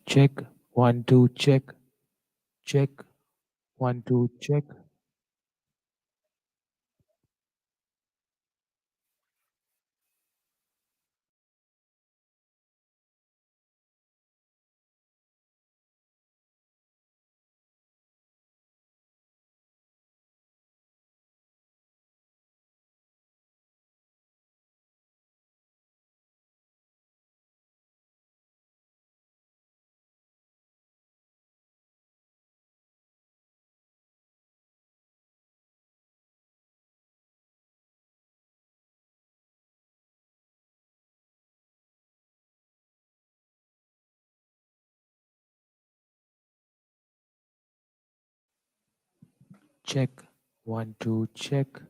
Check. 1 2 check. Check. 1 2 check. Check. 1 2 check.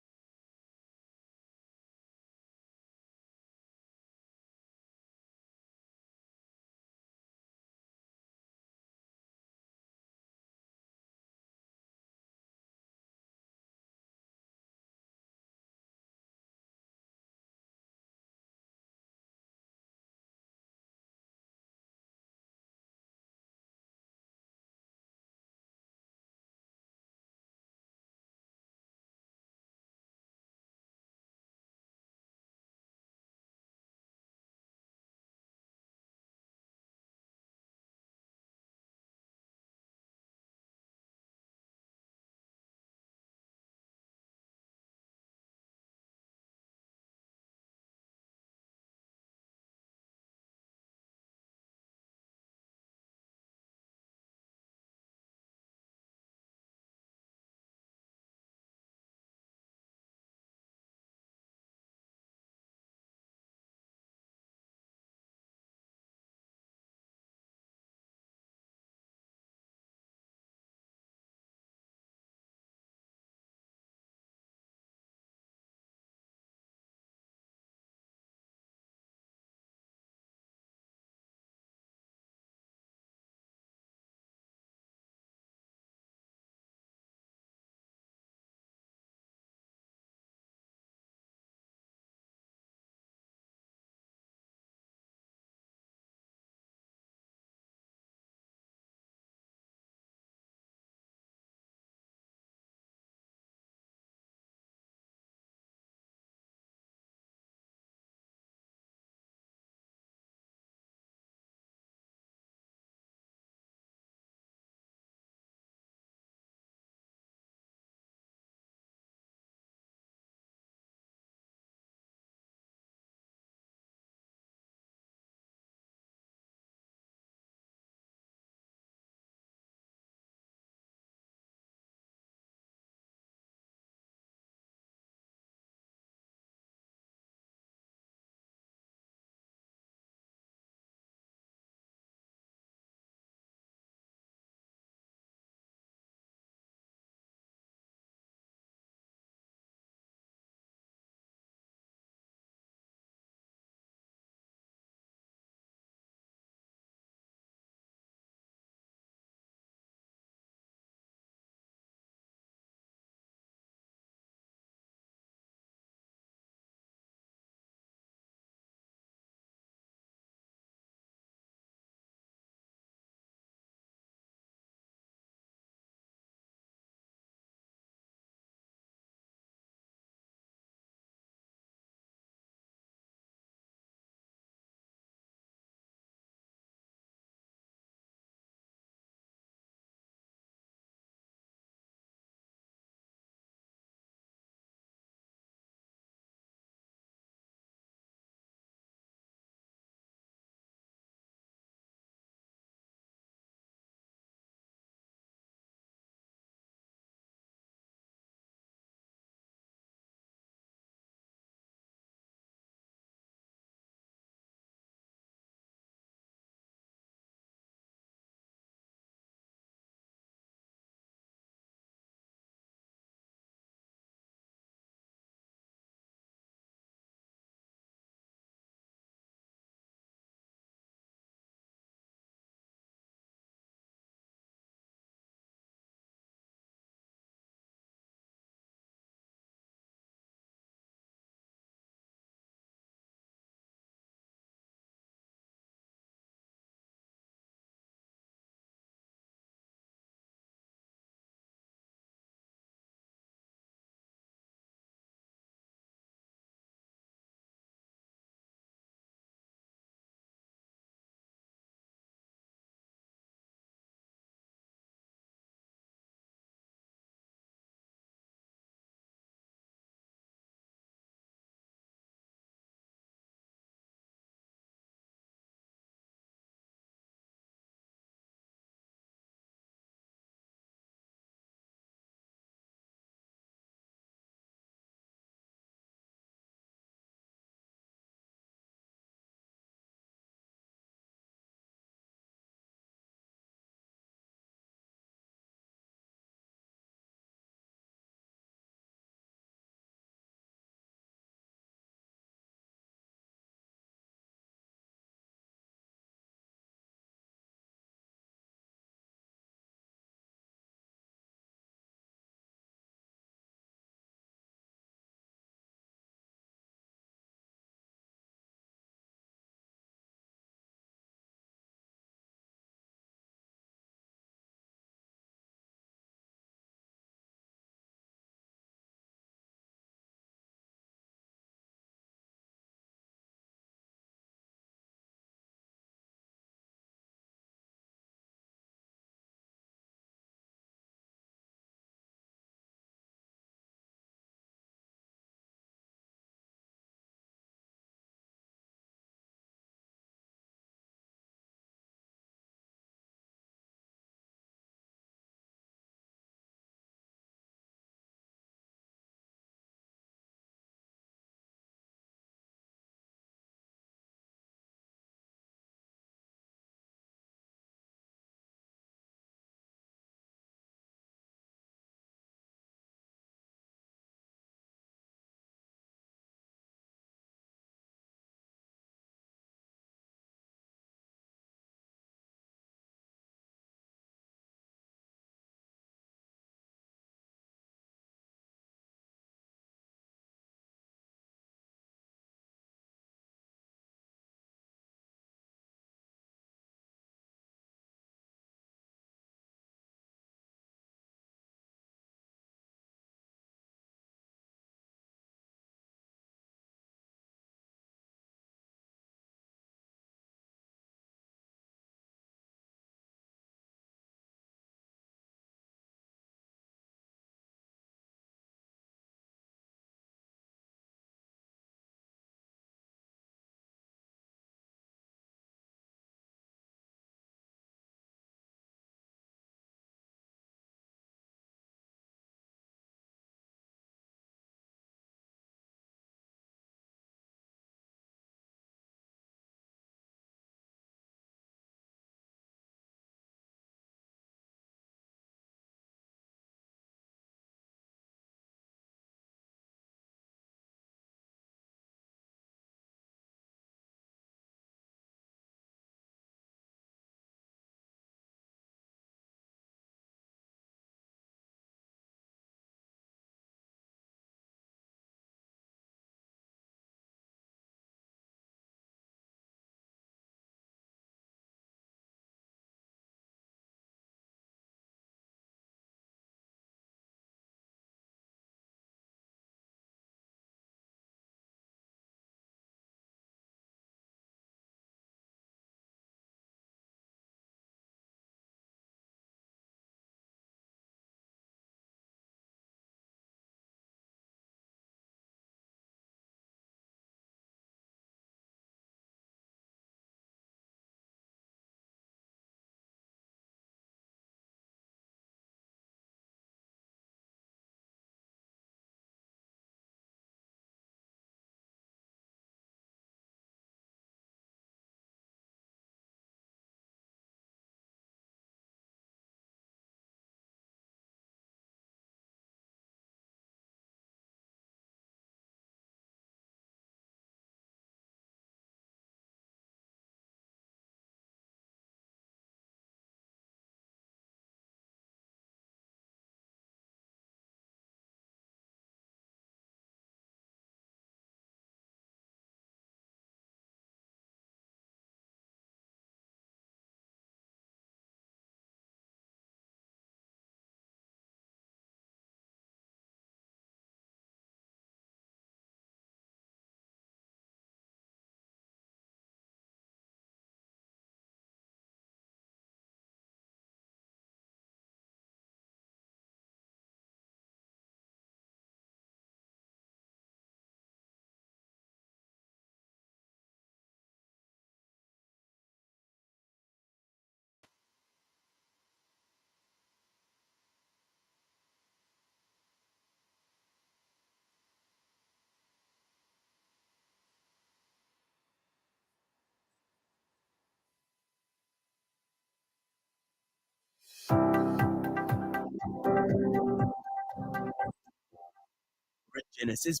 Regenesys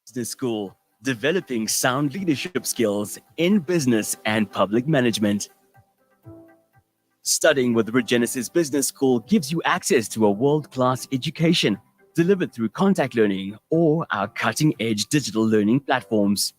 Business School, developing sound leadership skills in business and public management. Studying with Regenesys Business School gives you access to a world-class education delivered through contact learning or our cutting-edge digital learning platforms.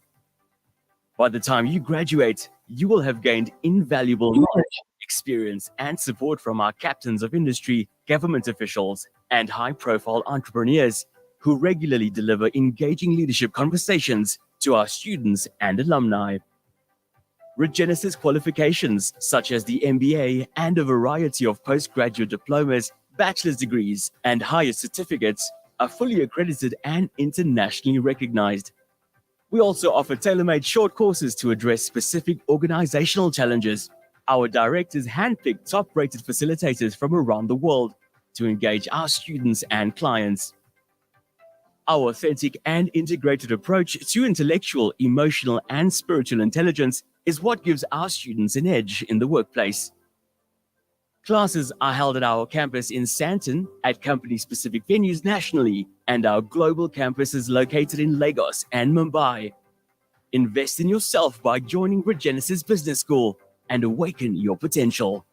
By the time you graduate, you will have gained invaluable knowledge, experience, and support from our captains of industry, government officials, and high-profile entrepreneurs who regularly deliver engaging leadership conversations to our students and alumni. Regenesys qualifications, such as the MBA and a variety of postgraduate diplomas, bachelor's degrees, and higher certificates, are fully accredited and internationally recognized. We also offer tailor-made short courses to address specific organizational challenges. Our directors handpick top-rated facilitators from around the world to engage our students and clients. Our authentic and integrated approach to intellectual, emotional, and spiritual intelligence is what gives our students an edge in the workplace. Classes are held at our campus in Sandton, at company-specific venues nationally, and our global campus is located in Lagos and Mumbai. Invest in yourself by joining Regenesys Business School and awaken your potential.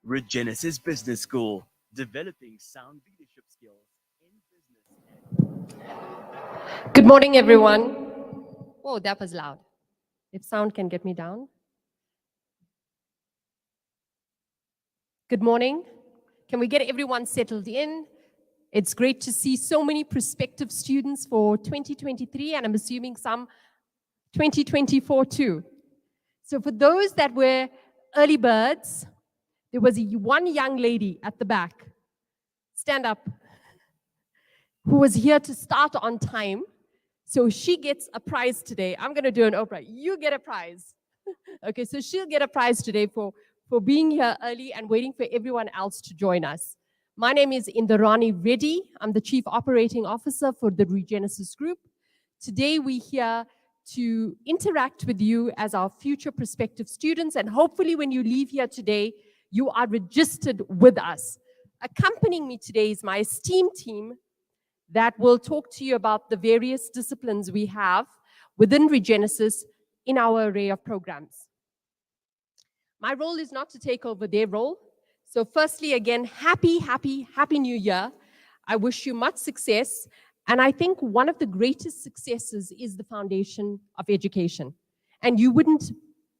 Regenesys Business School, developing sound leadership skills in business. Good morning, everyone. Oh, that was loud. If sound can get me down. Good morning. Can we get everyone settled in? It's great to see so many prospective students for 2023, and I'm assuming some 2024 too. So for those that were early birds, there was one young lady at the back, stand up, who was here to start on time. So she gets a prize today. I'm going to do an Oprah. You get a prize. Okay, so she'll get a prize today for being here early and waiting for everyone else to join us. My name is Indarani Reddy. I'm the Chief Operating Officer for the Regenesys Group. Today we're here to interact with you as our future prospective students, and hopefully when you leave here today, you are registered with us. Accompanying me today is my esteemed team that will talk to you about the various disciplines we have within Regenesys in our array of programs. My role is not to take over their role. So firstly, again, happy New Year. I wish you much success. And I think one of the greatest successes is the foundation of education. And you wouldn't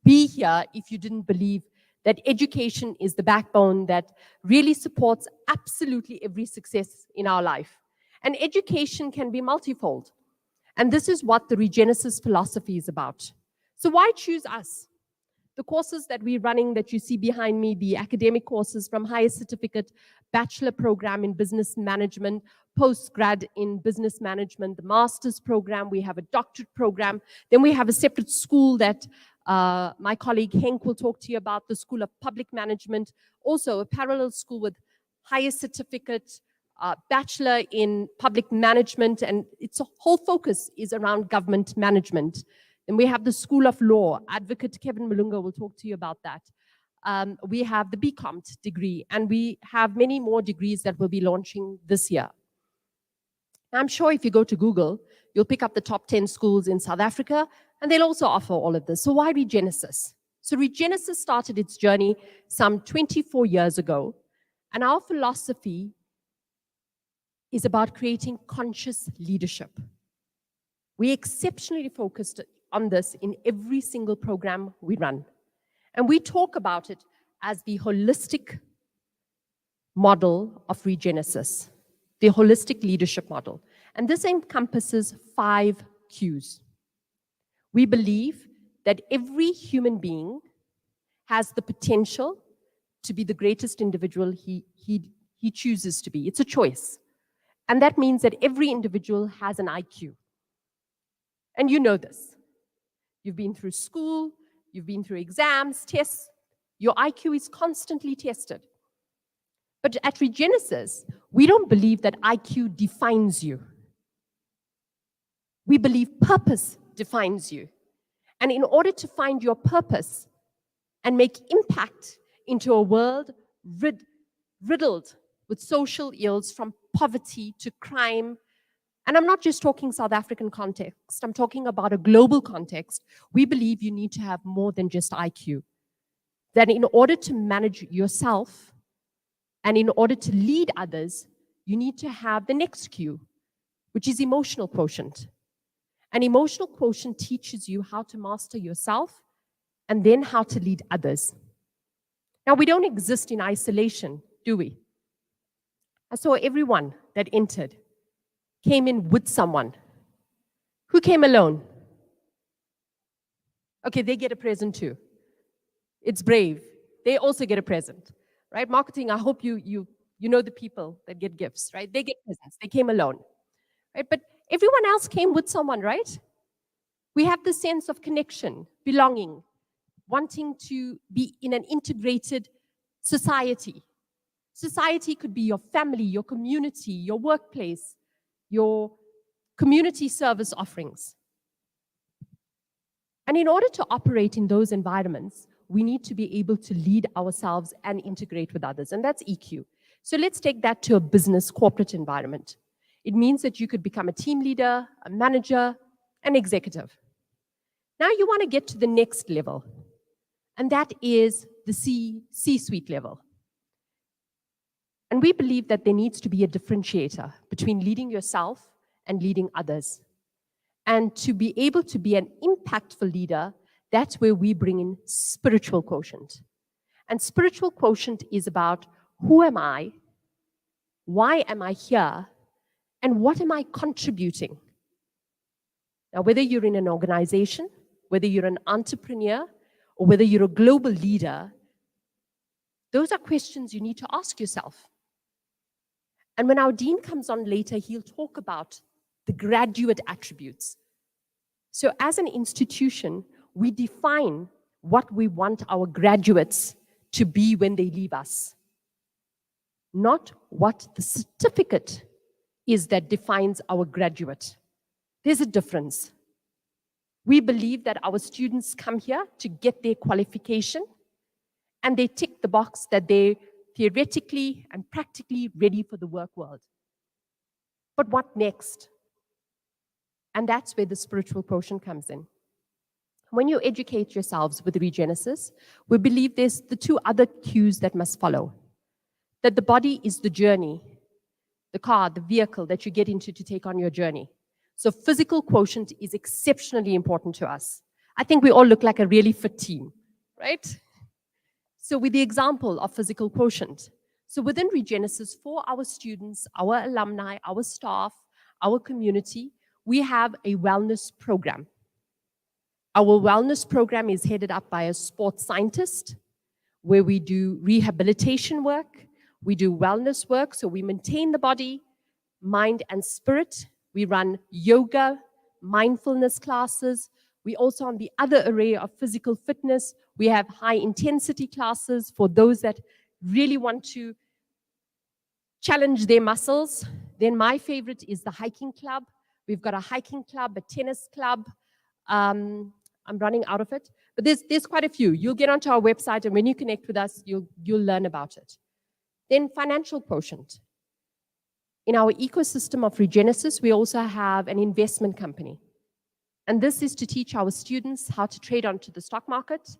be here if you didn't believe that education is the backbone that really supports absolutely every success in our life. And education can be multifold. And this is what the Regenesys philosophy is about. So why choose us? The courses that we're running that you see behind me, the academic courses from higher certificate, bachelor program in business management, postgrad in business management, the master's program, we have a doctorate program. Then we have a separate school that my colleague Henk will talk to you about, the School of Public Management, also a parallel school with higher certificate, bachelor in public management, and its whole focus is around government management. And we have the School of Law. Advocate Kevin Malunga will talk to you about that. We have the BComt degree, and we have many more degrees that we'll be launching this year. I'm sure if you go to Google, You'll pick up the top 10 schools in South Africa, and they'll also offer all of this. So why Regenesys? So Regenesys started its journey some 24 years ago, and our philosophy is about creating conscious leadership. We exceptionally focused on this in every single program we run. And we talk about it as the holistic model of Regenesys, the holistic leadership model. And this encompasses 5 Qs. We believe that every human being has the potential to be the greatest individual he chooses to be. It's a choice. And that means that every individual has an IQ. And you know this. You've been through school, you've been through exams, tests. Your IQ is constantly tested. But at Regenesys, we don't believe that IQ defines you. We believe purpose defines you. And in order to find your purpose and make impact into a world riddled with social ills, from poverty to crime, and I'm not just talking South African context, I'm talking about a global context, we believe you need to have more than just IQ. That in order to manage yourself and in order to lead others, you need to have the next Q, which is emotional quotient. An emotional quotient teaches you how to master yourself and then how to lead others. Now, we don't exist in isolation, do we? I saw everyone that entered came in with someone. Who came alone? Okay, they get a present too. It's brave. They also get a present, right? Marketing, I hope you know the people that get gifts, right? They get presents. They came alone, right? But everyone else came with someone, right? We have the sense of connection, belonging, wanting to be in an integrated society. Society could be your family, your community, your workplace, your community service offerings. And in order to operate in those environments, we need to be able to lead ourselves and integrate with others, and that's EQ. So let's take that to a business corporate environment. It means that you could become a team leader, a manager, an executive. Now you want to get to the next level, and that is the C-suite level. And we believe that there needs to be a differentiator between leading yourself and leading others. And to be able to be an impactful leader, that's where we bring in spiritual quotient. And spiritual quotient is about who am I, why am I here, and what am I contributing? Now, whether you're in an organization, whether you're an entrepreneur, or whether you're a global leader, those are questions you need to ask yourself. And when our dean comes on later, he'll talk about the graduate attributes. So as an institution, we define what we want our graduates to be when they leave us, not what the certificate is that defines our graduate. There's a difference. We believe that our students come here to get their qualification and they tick the box that they're theoretically and practically ready for the work world. But what next? And that's where the spiritual quotient comes in. When you educate yourselves with Regenesys, we believe there's the 2 other cues that must follow. That the body is the journey, the car, the vehicle that you get into to take on your journey. So physical quotient is exceptionally important to us. I think we all look like a really fit team, right? So with the example of physical quotient, so within Regenesys, for our students, our alumni, our staff, our community, we have a wellness program. Our wellness program is headed up by a sports scientist, where we do rehabilitation work, we do wellness work, so we maintain the body, mind, and spirit. We run yoga, mindfulness classes. We also, on the other array of physical fitness, we have high intensity classes for those that really want to challenge their muscles. Then my favorite is the hiking club. We've got a hiking club, a tennis club. I'm running out of it, but there's quite a few. You'll get onto our website, and when you connect with us, you'll learn about it. Then financial quotient. In our ecosystem of Regenesys, we also have an investment company. And this is to teach our students how to trade onto the stock market,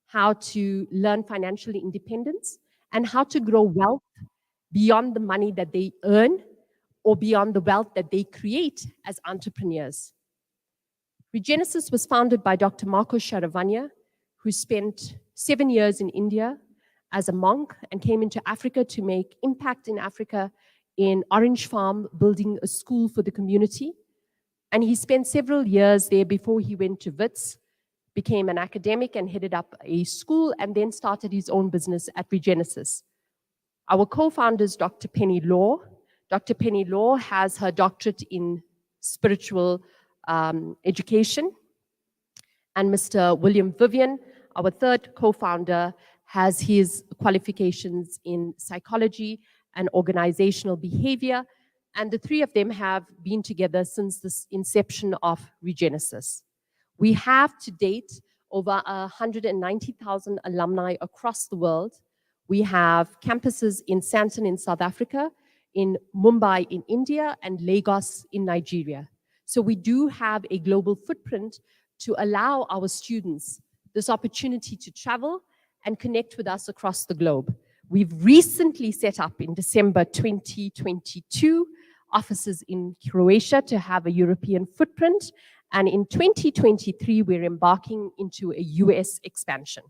how to learn financial independence, and how to grow wealth beyond the money that they earn or beyond the wealth that they create as entrepreneurs. Regenesys was founded by Dr. Marco Sharavanya, who spent 7 years in India as a monk and came into Africa to make impact in Africa in Orange Farm, building a school for the community. And he spent several years there before he went to Wits, became an academic and headed up a school, and then started his own business at Regenesys. Our co-founders, Dr. Penny Law. Dr. Penny Law has her doctorate in spiritual education. And Mr. William Vivian, our third co-founder, has his qualifications in psychology and organizational behavior. And the three of them have been together since the inception of Regenesys. We have to date over 190,000 alumni across the world. We have campuses in Sandton in South Africa, in Mumbai in India, and Lagos in Nigeria. So we do have a global footprint to allow our students this opportunity to travel and connect with us across the globe. We've recently set up in December 2022 offices in Croatia to have a European footprint. And in 2023, we're embarking into a US expansion.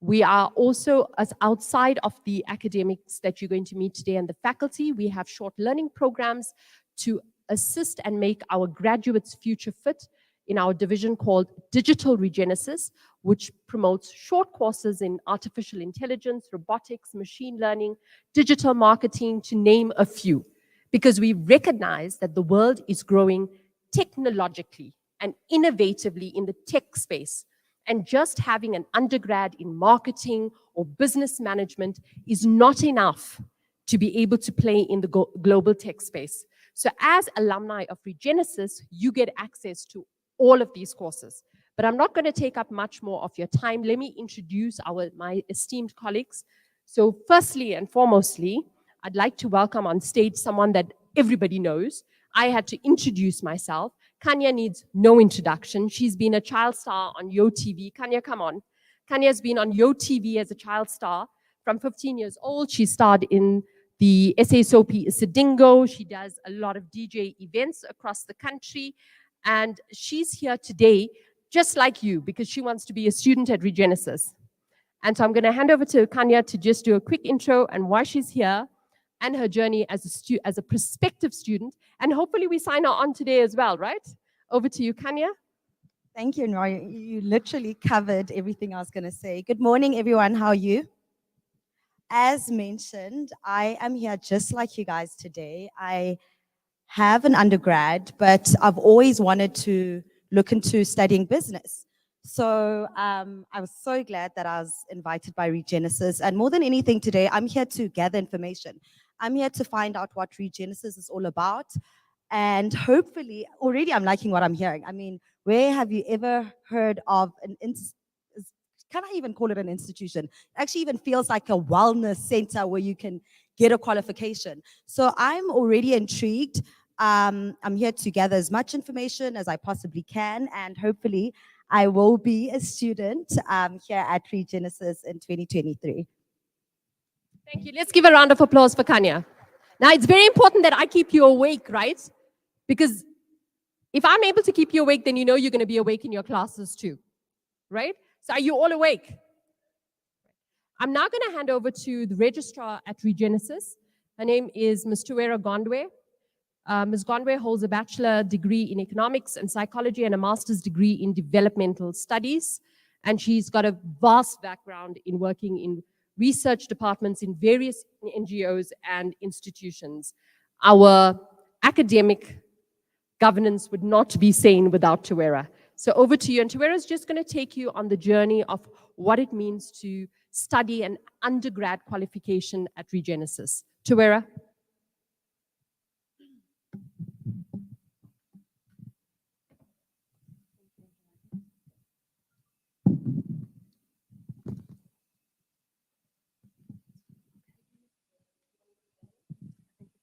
We are also, as outside of the academics that you're going to meet today and the faculty, we have short learning programs to assist and make our graduates future fit in our division called Digital Regenesys, which promotes short courses in artificial intelligence, robotics, machine learning, digital marketing, to name a few. Because we recognize that the world is growing technologically and innovatively in the tech space. And just having an undergrad in marketing or business management is not enough to be able to play in the global tech space. So as alumni of Regenesys, you get access to all of these courses. But I'm not going to take up much more of your time. Let me introduce my esteemed colleagues. So firstly and foremostly, I'd like to welcome on stage someone that everybody knows. I had to introduce myself. Kanya needs no introduction. She's been a child star on YoTV. Kanya, come on. Kanya's been on YoTV as a child star from 15 years old. She starred in the SA soap Isidingo. She does a lot of DJ events across the country. And she's here today just like you because she wants to be a student at Regenesys. And so I'm going to hand over to Kanya to just do a quick intro and why she's here and her journey as a prospective student. And hopefully we sign her on today as well, right? Over to you, Kanya. Thank you, Nora. You literally covered everything I was going to say. Good morning, everyone. How are you? As mentioned, I am here just like you guys today. I have an undergrad, but I've always wanted to look into studying business. So I was so glad that I was invited by Regenesys. And more than anything today, I'm here to gather information. I'm here to find out what Regenesys is all about. And hopefully, already I'm liking what I'm hearing. I mean, where have you ever heard of can I even call it an institution? It actually even feels like a wellness center where you can get a qualification. So I'm already intrigued. I'm here to gather as much information as I possibly can, and hopefully I will be a student here at Regenesys in 2023. Thank you. Let's give a round of applause for Kanya. Now, it's very important that I keep you awake, right? Because if I'm able to keep you awake, then you know you're going to be awake in your classes too, right? So are you all awake? I'm now going to hand over to the registrar at Regenesys. Her name is Ms. Tuwera Gondwe. Ms. Gondwe holds a bachelor degree in economics and psychology and a master's degree in developmental studies. And she's got a vast background in working in research departments in various NGOs and institutions. Our academic governance would not be sane without Tuwera. So over to you. And Tuwera is just going to take you on the journey of what it means to study an undergrad qualification at Regenesys. Tuwera.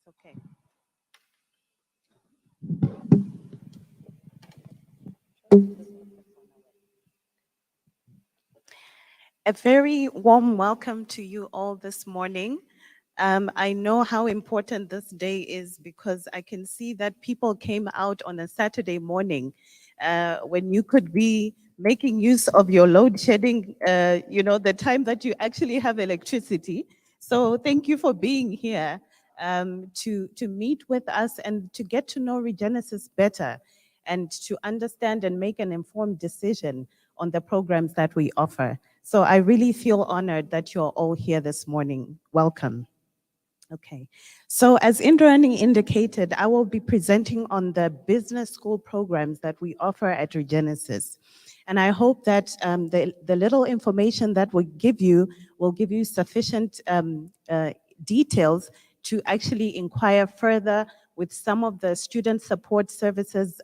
Okay. A very warm welcome to you all this morning. I know how important this day is because I can see that people came out on a Saturday morning when you could be making use of your load shedding, the time that you actually have electricity. So thank you for being here to meet with us and to get to know Regenesys better and to understand and make an informed decision on the programs that we offer. So I really feel honored that you're all here this morning. Welcome. Okay, so as Indrani indicated, I will be presenting on the business school programs that we offer at Regenesys. And I hope that the little information that we give you will give you sufficient details to actually inquire further with some of the student support services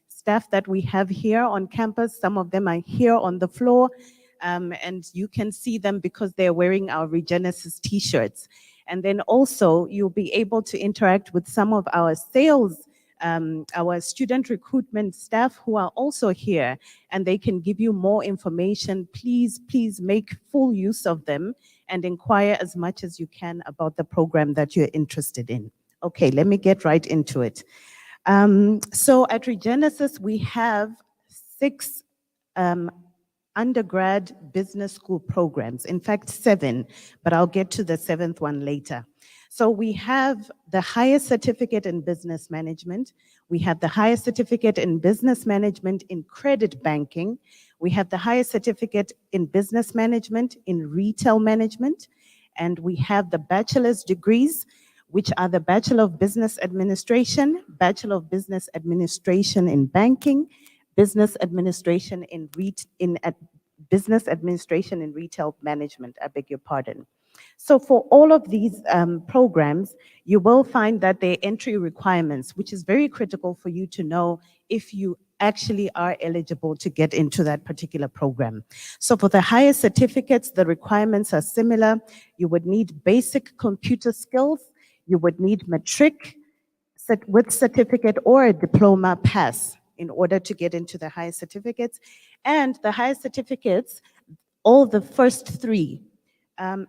staff that we have here on campus. Some of them are here on the floor, and you can see them because they're wearing our Regenesys t-shirts. And then also you'll be able to interact with some of our sales, our student recruitment staff who are also here, and they can give you more information. Please make full use of them and inquire as much as you can about the program that you're interested in. Okay, let me get right into it. So at Regenesys, we have 6 undergrad business school programs. In fact, 7, but I'll get to the 7th one later. So we have the highest certificate in business management. We have the highest certificate in business management in credit banking. We have the highest certificate in business management in retail management. And we have the bachelor's degrees, which are the Bachelor of Business Administration, Bachelor of Business Administration in banking, Business Administration in Business Administration in Retail Management, I beg your pardon. So for all of these programs, you will find that there are entry requirements, which is very critical for you to know if you actually are eligible to get into that particular program. So for the higher certificates, the requirements are similar. You would need basic computer skills. You would need matric with certificate or a diploma pass in order to get into the higher certificates. And the higher certificates, all the first 3,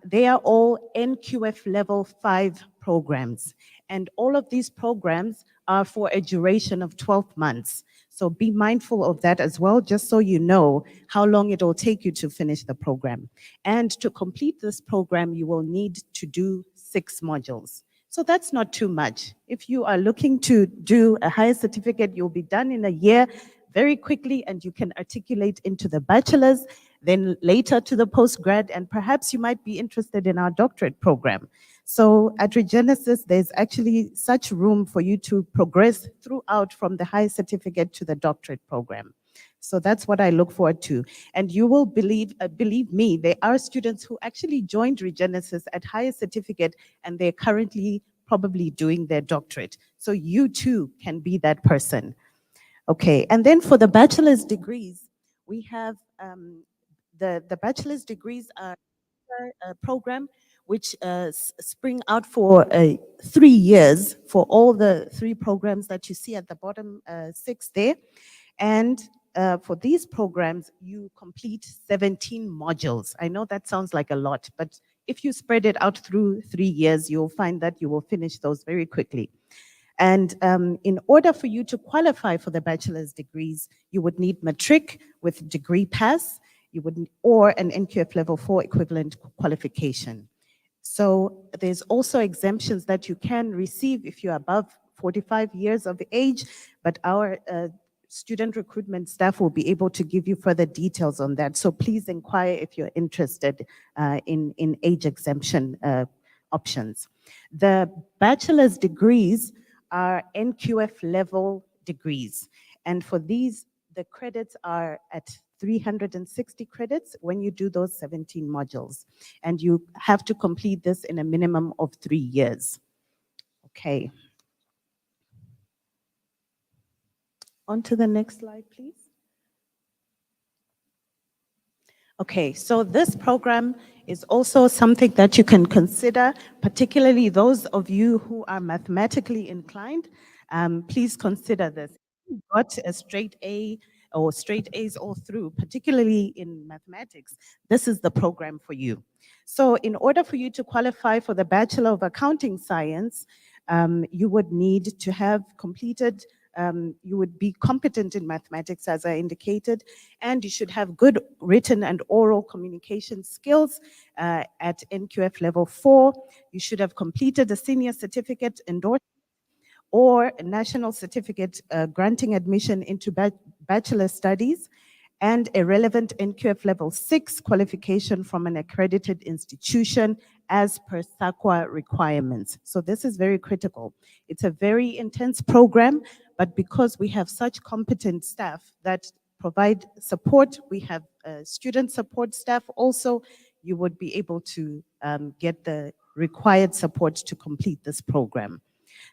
they are all NQF level 5 programs. And all of these programs are for a duration of 12 months. So be mindful of that as well, just so you know how long it will take you to finish the program. And to complete this program, you will need to do 6 modules. So that's not too much. If you are looking to do a higher certificate, you'll be done in a year very quickly, and you can articulate into the bachelor's, then later to the postgrad, and perhaps you might be interested in our doctorate program. So at Regenesys, there's actually such room for you to progress throughout from the higher certificate to the doctorate program. So that's what I look forward to. And you will believe me, there are students who actually joined Regenesys at higher certificate, and they're currently probably doing their doctorate. So you too can be that person. Okay, and then for the bachelor's degrees, we have the bachelor's degrees are a program which spring out for 3 years for all the 3 programs that you see at the bottom 6 there. And for these programs, you complete 17 modules. I know that sounds like a lot, but if you spread it out through 3 years, you'll find that you will finish those very quickly. And in order for you to qualify for the bachelor's degrees, you would need matric with degree pass, or an NQF level 4 equivalent qualification. So there's also exemptions that you can receive if you're above 45 years of age, but our student recruitment staff will be able to give you further details on that. So please inquire if you're interested in age exemption options. The bachelor's degrees are NQF level degrees. And for these, the credits are at 360 credits when you do those 17 modules. And you have to complete this in a minimum of 3 years. Okay. On to the next slide, please. Okay, so this program is also something that you can consider, particularly those of you who are mathematically inclined. Please consider this. If you got a straight A or straight A's all through, particularly in mathematics, this is the program for you. So in order for you to qualify for the Bachelor of Accounting Science, you would need to have completed, you would be competent in mathematics, as I indicated, and you should have good written and oral communication skills at NQF level 4. You should have completed a senior certificate endorsement or a national certificate granting admission into bachelor studies, and a relevant NQF level 6 qualification from an accredited institution as per SAQA requirements. So this is very critical. It's a very intense program, but because we have such competent staff that provide support, we have student support staff also, you would be able to get the required support to complete this program.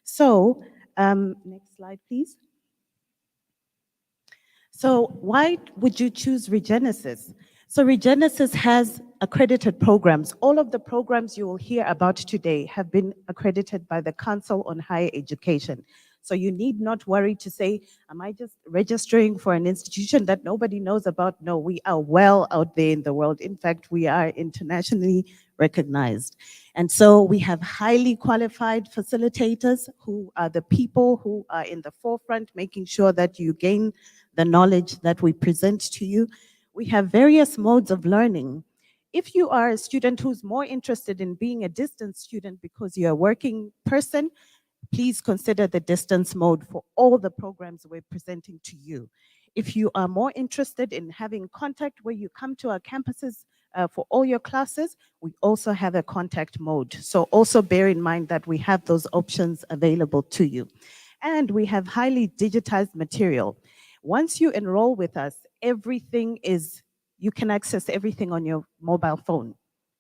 So, next slide, please. So why would you choose Regenesys? So Regenesys has accredited programs. All of the programs you will hear about today have been accredited by the Council on Higher Education. So you need not worry to say, am I just registering for an institution that nobody knows about? No, we are well out there in the world. In fact, we are internationally recognized. And so we have highly qualified facilitators who are the people who are in the forefront, making sure that you gain the knowledge that we present to you. We have various modes of learning. If you are a student who's more interested in being a distance student because you're a working person, please consider the distance mode for all the programs we're presenting to you. If you are more interested in having contact where you come to our campuses for all your classes, we also have a contact mode. So also bear in mind that we have those options available to you. And we have highly digitized material. Once you enroll with us, you can access everything on your mobile phone,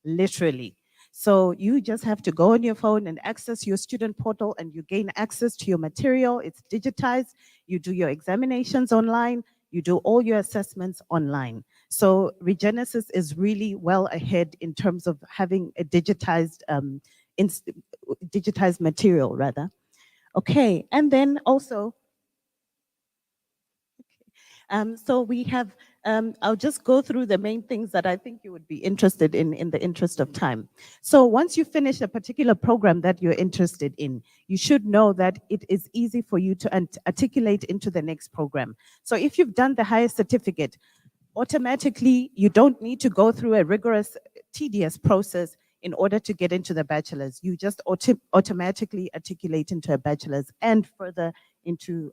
literally. So you just have to go on your phone and access your student portal and you gain access to your material. It's digitized. You do your examinations online. You do all your assessments online. So Regenesys is really well ahead in terms of having a digitized material, rather. Okay, and then also, so we have, I'll just go through the main things that I think you would be interested in the interest of time. So once you finish a particular program that you're interested in, you should know that it is easy for you to articulate into the next program. So if you've done the highest certificate, automatically you don't need to go through a rigorous, tedious process in order to get into the bachelor's. You just automatically articulate into a bachelor's and further into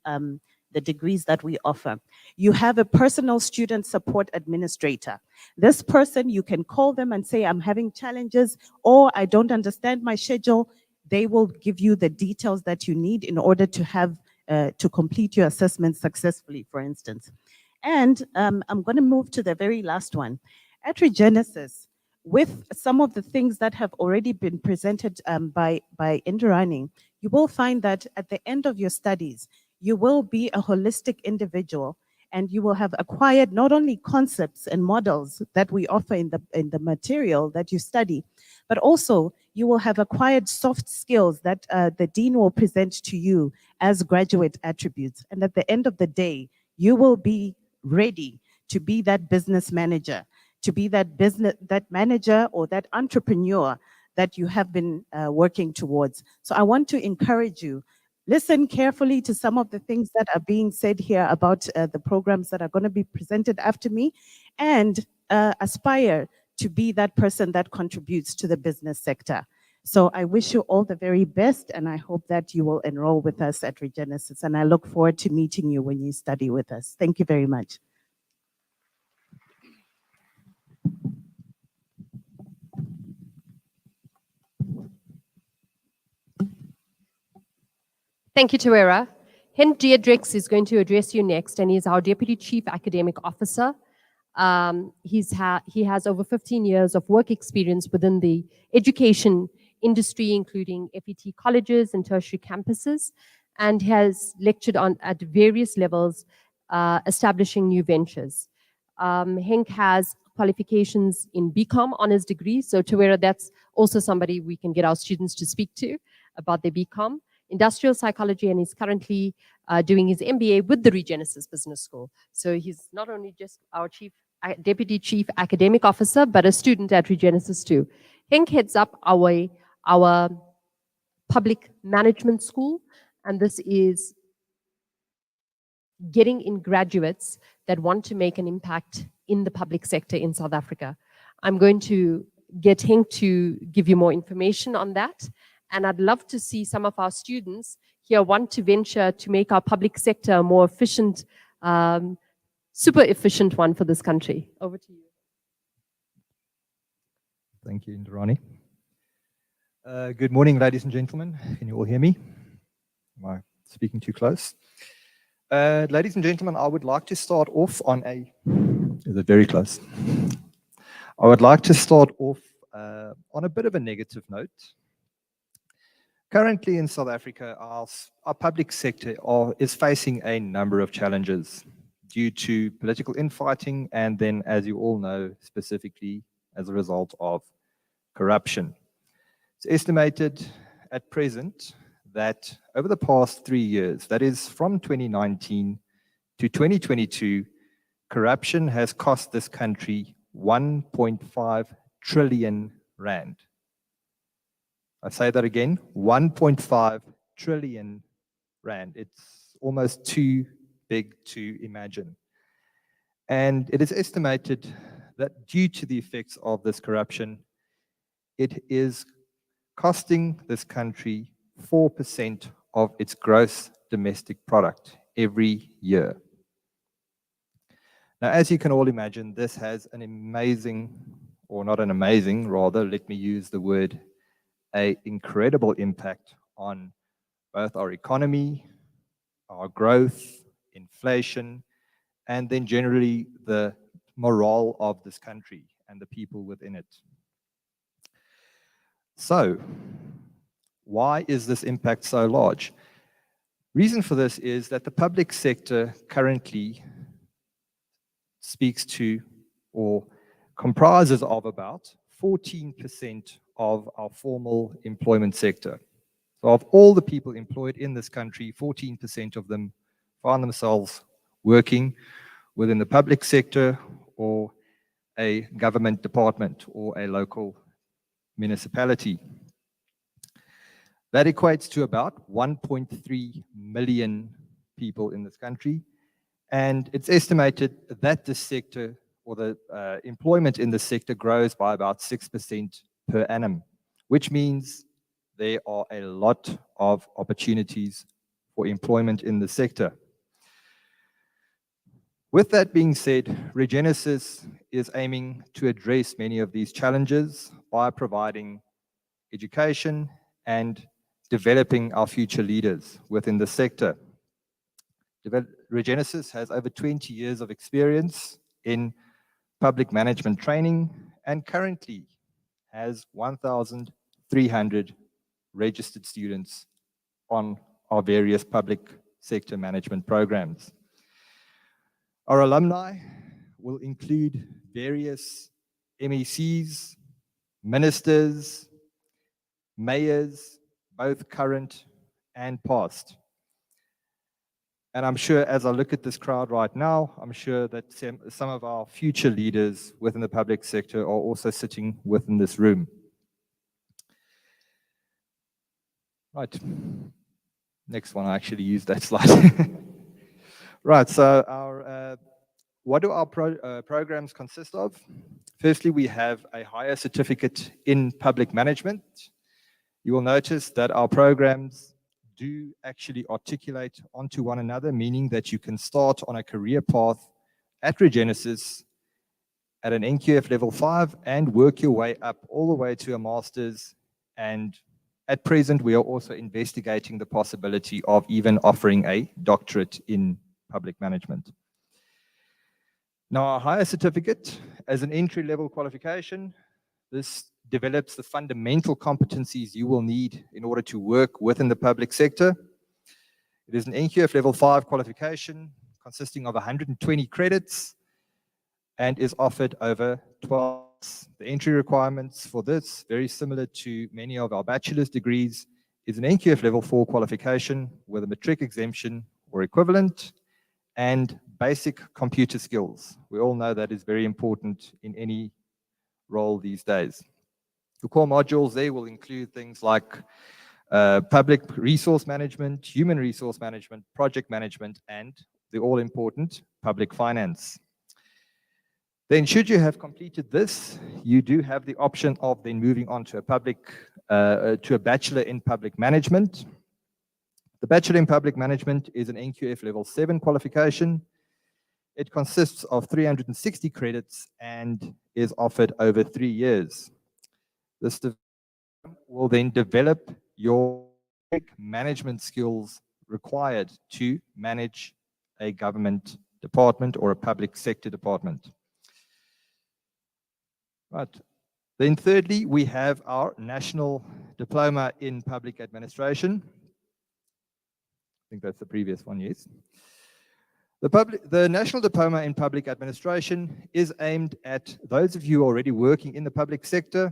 the degrees that we offer. You have a personal student support administrator. This person, you can call them and say, I'm having challenges, or I don't understand my schedule. They will give you the details that you need in order to have, to complete your assessment successfully, for instance. And I'm going to move to the very last one. At Regenesys, with some of the things that have already been presented by Indrani, you will find that at the end of your studies, you will be a holistic individual and you will have acquired not only concepts and models that we offer in the material that you study, but also you will have acquired soft skills that the dean will present to you as graduate attributes. And at the end of the day, you will be ready to be that business manager, to be that manager or that entrepreneur that you have been working towards. So I want to encourage you, listen carefully to some of the things that are being said here about the programs that are going to be presented after me, and aspire to be that person that contributes to the business sector. So I wish you all the very best, and I hope that you will enroll with us at Regenesys, and I look forward to meeting you when you study with us. Thank you very much. Thank you, Tawera. Hent Deirdrix is going to address you next, and he's our Deputy Chief Academic Officer. He has over 15 years of work experience within the education industry, including FET colleges and tertiary campuses, and has lectured at various levels, establishing new ventures. Henk has qualifications in BCom honors degree, so Tawera, that's also somebody we can get our students to speak to about their BCom. industrial psychology, and he's currently doing his MBA with the Regenesys Business School. So he's not only just our Deputy Chief Academic Officer, but a student at Regenesys too. Henk heads up our public management school, and this is getting in graduates that want to make an impact in the public sector in South Africa. I'm going to get Henk to give you more information on that. And I'd love to see some of our students here want to venture to make our public sector a more efficient, super efficient one for this country. Over to you. Thank you, Indrani. Good morning, ladies and gentlemen. Can you all hear me? Am I speaking too close? Ladies and gentlemen, I would like to start off on a... Is it very close? I would like to start off on a bit of a negative note. Currently in South Africa, our public sector is facing a number of challenges due to political infighting and then, as you all know, specifically as a result of corruption. It's estimated at present that over the past 3 years, that is from 2019 to 2022, corruption has cost this country 1.5 trillion rand. I say that again, 1.5 trillion rand. It's almost too big to imagine. And it is estimated that due to the effects of this corruption, it is costing this country 4% of its gross domestic product every year. Now, as you can all imagine, this has an amazing, or not an amazing, rather, let me use the word, an incredible impact on both our economy, our growth, inflation, and then generally the morale of this country and the people within it. So, why is this impact so large? Reason for this is that the public sector currently speaks to or comprises of about 14% of our formal employment sector. So of all the people employed in this country, 14% of them find themselves working within the public sector or a government department or a local municipality. That equates to about 1.3 million people in this country. And it's estimated that this sector or the employment in the sector grows by about 6% per annum, which means there are a lot of opportunities for employment in the sector. With that being said, Regenesys is aiming to address many of these challenges by providing education and developing our future leaders within the sector. Regenesys has over 20 years of experience in public management training and currently has 1,300 registered students on our various public sector management programs. Our alumni will include various MECs, ministers, mayors, both current and past. And I'm sure as I look at this crowd right now, I'm sure that some of our future leaders within the public sector are also sitting within this room. Right. Next one, I actually used that slide. Right, so what do our programs consist of? Firstly, we have a higher certificate in public management. You will notice that our programs do actually articulate onto one another, meaning that you can start on a career path at Regenesys at an NQF level 5 and work your way up all the way to a master's. And at present, we are also investigating the possibility of even offering a doctorate in public management. Now, our higher certificate as an entry-level qualification, this develops the fundamental competencies you will need in order to work within the public sector. It is an NQF level 5 qualification consisting of 120 credits and is offered over 12 months. The entry requirements for this, very similar to many of our bachelor's degrees, is an NQF Level 4 qualification with a matric exemption or equivalent and basic computer skills. We all know that is very important in any role these days. The core modules there will include things like public resource management, human resource management, project management, and the all-important public finance. Then should you have completed this, you do have the option of then moving on to a Bachelor in Public Management. The Bachelor in Public Management is an NQF Level 7 qualification. It consists of 360 credits and is offered over 3 years. This will then develop your management skills required to manage a government department or a public sector department. Right. Then thirdly, we have our National Diploma in Public Administration. I think that's the previous one, yes. The National Diploma in Public Administration is aimed at those of you already working in the public sector.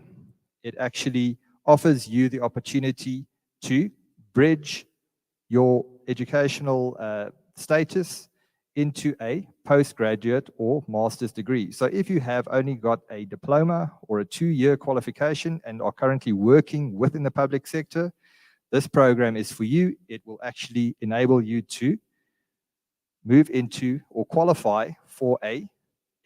It actually offers you the opportunity to bridge your educational status into a postgraduate or master's degree. So if you have only got a diploma or a 2-year qualification and are currently working within the public sector, this program is for you. It will actually enable you to move into or qualify for a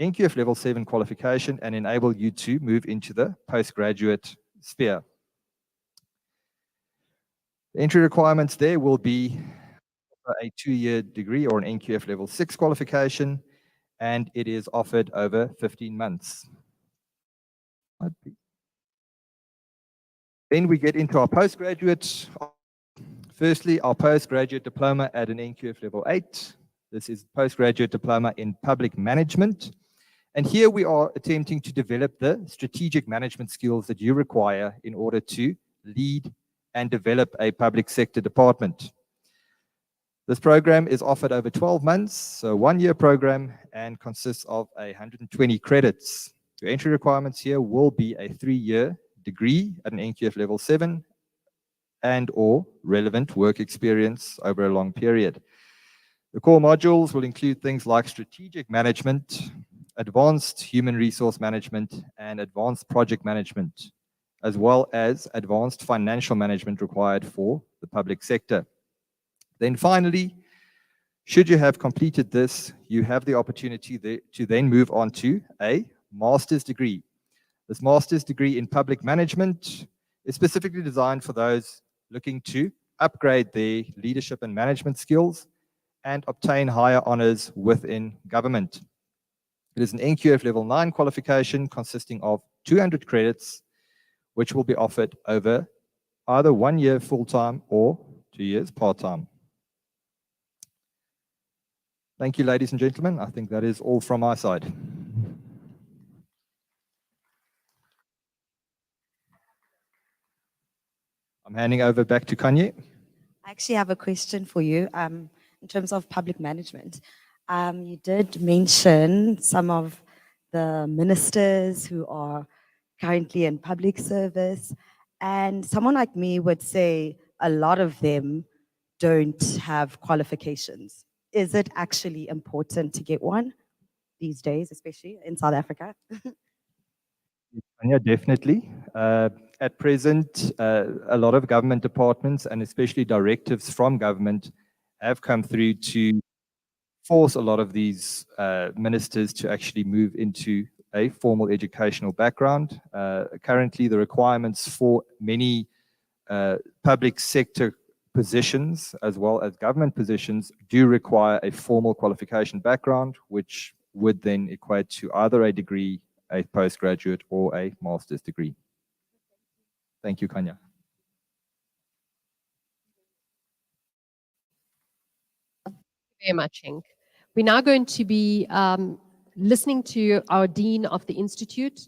NQF Level 7 qualification and enable you to move into the postgraduate sphere. The entry requirements there will be a 2-year degree or an NQF Level 6 qualification, and it is offered over 15 months. Then we get into our postgraduate. Firstly, our postgraduate diploma at an NQF Level 8. This is postgraduate diploma in public management. And here we are attempting to develop the strategic management skills that you require in order to lead and develop a public sector department. This program is offered over 12 months, so 1-year program, and consists of 120 credits. The entry requirements here will be a 3-year degree at an NQF Level 7 and or relevant work experience over a long period. The core modules will include things like strategic management, advanced human resource management, and advanced project management, as well as advanced financial management required for the public sector. Then finally, should you have completed this, you have the opportunity to then move on to a master's degree. This master's degree in public management is specifically designed for those looking to upgrade their leadership and management skills and obtain higher honors within government. It is an NQF Level 9 qualification consisting of 200 credits, which will be offered over either 1 year full-time or 2 years part-time. Thank you, ladies and gentlemen. I think that is all from my side. I'm handing over back to Kanye. I actually have a question for you in terms of public management. You did mention some of the ministers who are currently in public service, and someone like me would say a lot of them don't have qualifications. Is it actually important to get one these days, especially in South Africa? Yeah, definitely. At present, a lot of government departments and especially directives from government have come through to force a lot of these ministers to actually move into a formal educational background. Currently, the requirements for many public sector positions as well as government positions do require a formal qualification background, which would then equate to either a degree, a postgraduate, or a master's degree. Thank you, Kanya. Very much, Henk. We're now going to be listening to our Dean of the Institute,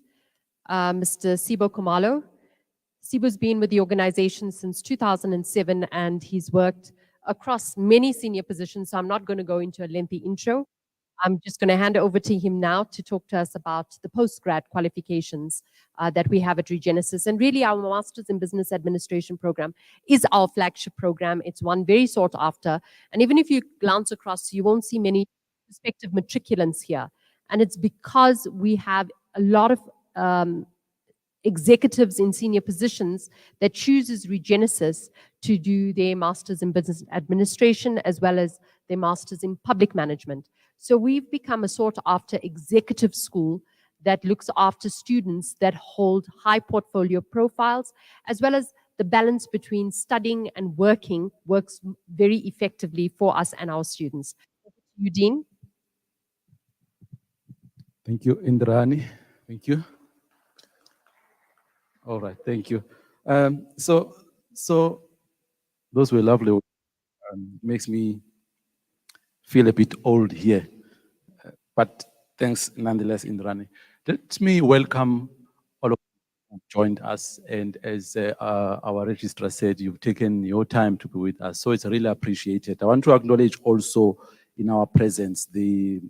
Mr. Sibo Khumalo. Sibo's been with the organization since 2007 and he's worked across many senior positions, so I'm not going to go into a lengthy intro. I'm just going to hand over to him now to talk to us about the postgrad qualifications that we have at Regenesys. And really, our Masters in Business Administration program is our flagship program. It's one very sought after. And even if you glance across, you won't see many prospective matriculants here. And it's because we have a lot of executives in senior positions that chooses Regenesys to do their Masters in Business Administration as well as their Masters in Public Management. So we've become a sought-after executive school that looks after students that hold high portfolio profiles, as well as the balance between studying and working works very effectively for us and our students. You, Dean. Thank you, Indrani. Thank you. All right, thank you. So those were lovely. Makes me feel a bit old here, but thanks nonetheless, Indrani. Let me welcome all of you who joined us, and as our registrar said, you've taken your time to be with us, so it's really appreciated. I want to acknowledge also in our presence the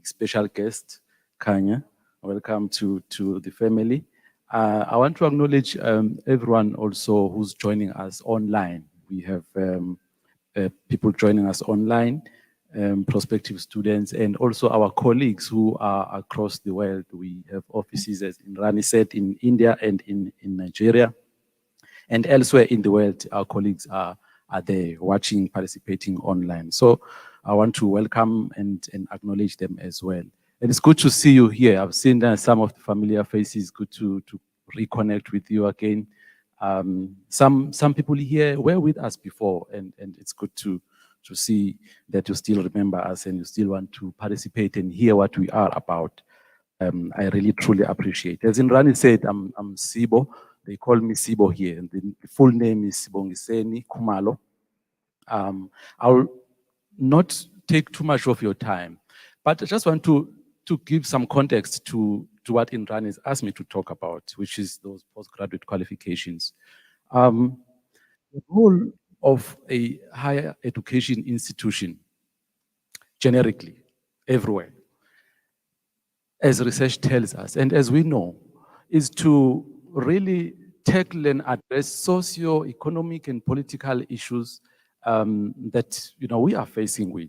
special guest, Kanya. Welcome to the family. I want to acknowledge everyone also who's joining us online. We have people joining us online, prospective students, and also our colleagues who are across the world. We have offices, as Rani said, in India and in Nigeria. And elsewhere in the world, our colleagues are there watching, participating online. So I want to welcome and acknowledge them as well. And it's good to see you here. I've seen some of the familiar faces. Good to reconnect with you again. Some people here were with us before, and it's good to see that you still remember us and you still want to participate and hear what we are about. I really truly appreciate. As Inrani said, I'm Sibo. They call me Sibo here. And the full name is Sibongiseni Kumalo. I'll not take too much of your time, but I just want to give some context to what Inrani has asked me to talk about, which is those postgraduate qualifications. The role of a higher education institution, generically, everywhere, as research tells us, and as we know, is to really tackle and address socio-economic and political issues that we are facing with.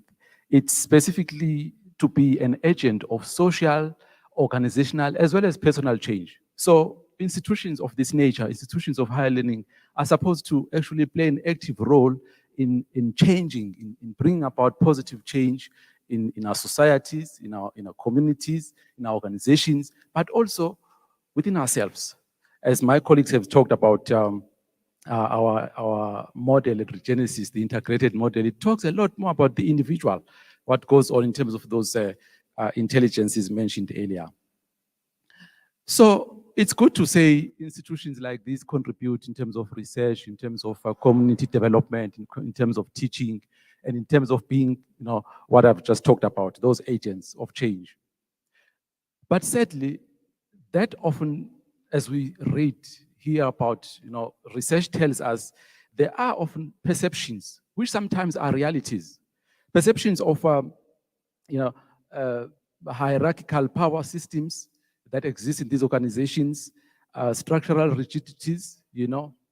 It's specifically to be an agent of social, organizational, as well as personal change. So institutions of this nature, institutions of higher learning, are supposed to actually play an active role in changing, in bringing about positive change in our societies, in our communities, in our organizations, but also within ourselves. As my colleagues have talked about our model at Regenesys, the integrated model, it talks a lot more about the individual, what goes on in terms of those intelligences mentioned earlier. So it's good to say institutions like these contribute in terms of research, in terms of community development, in terms of teaching, and in terms of being, what I've just talked about, those agents of change. But sadly, that often, as we read here about, research tells us there are often perceptions, which sometimes are realities. Perceptions of, hierarchical power systems that exist in these organizations, structural rigidities,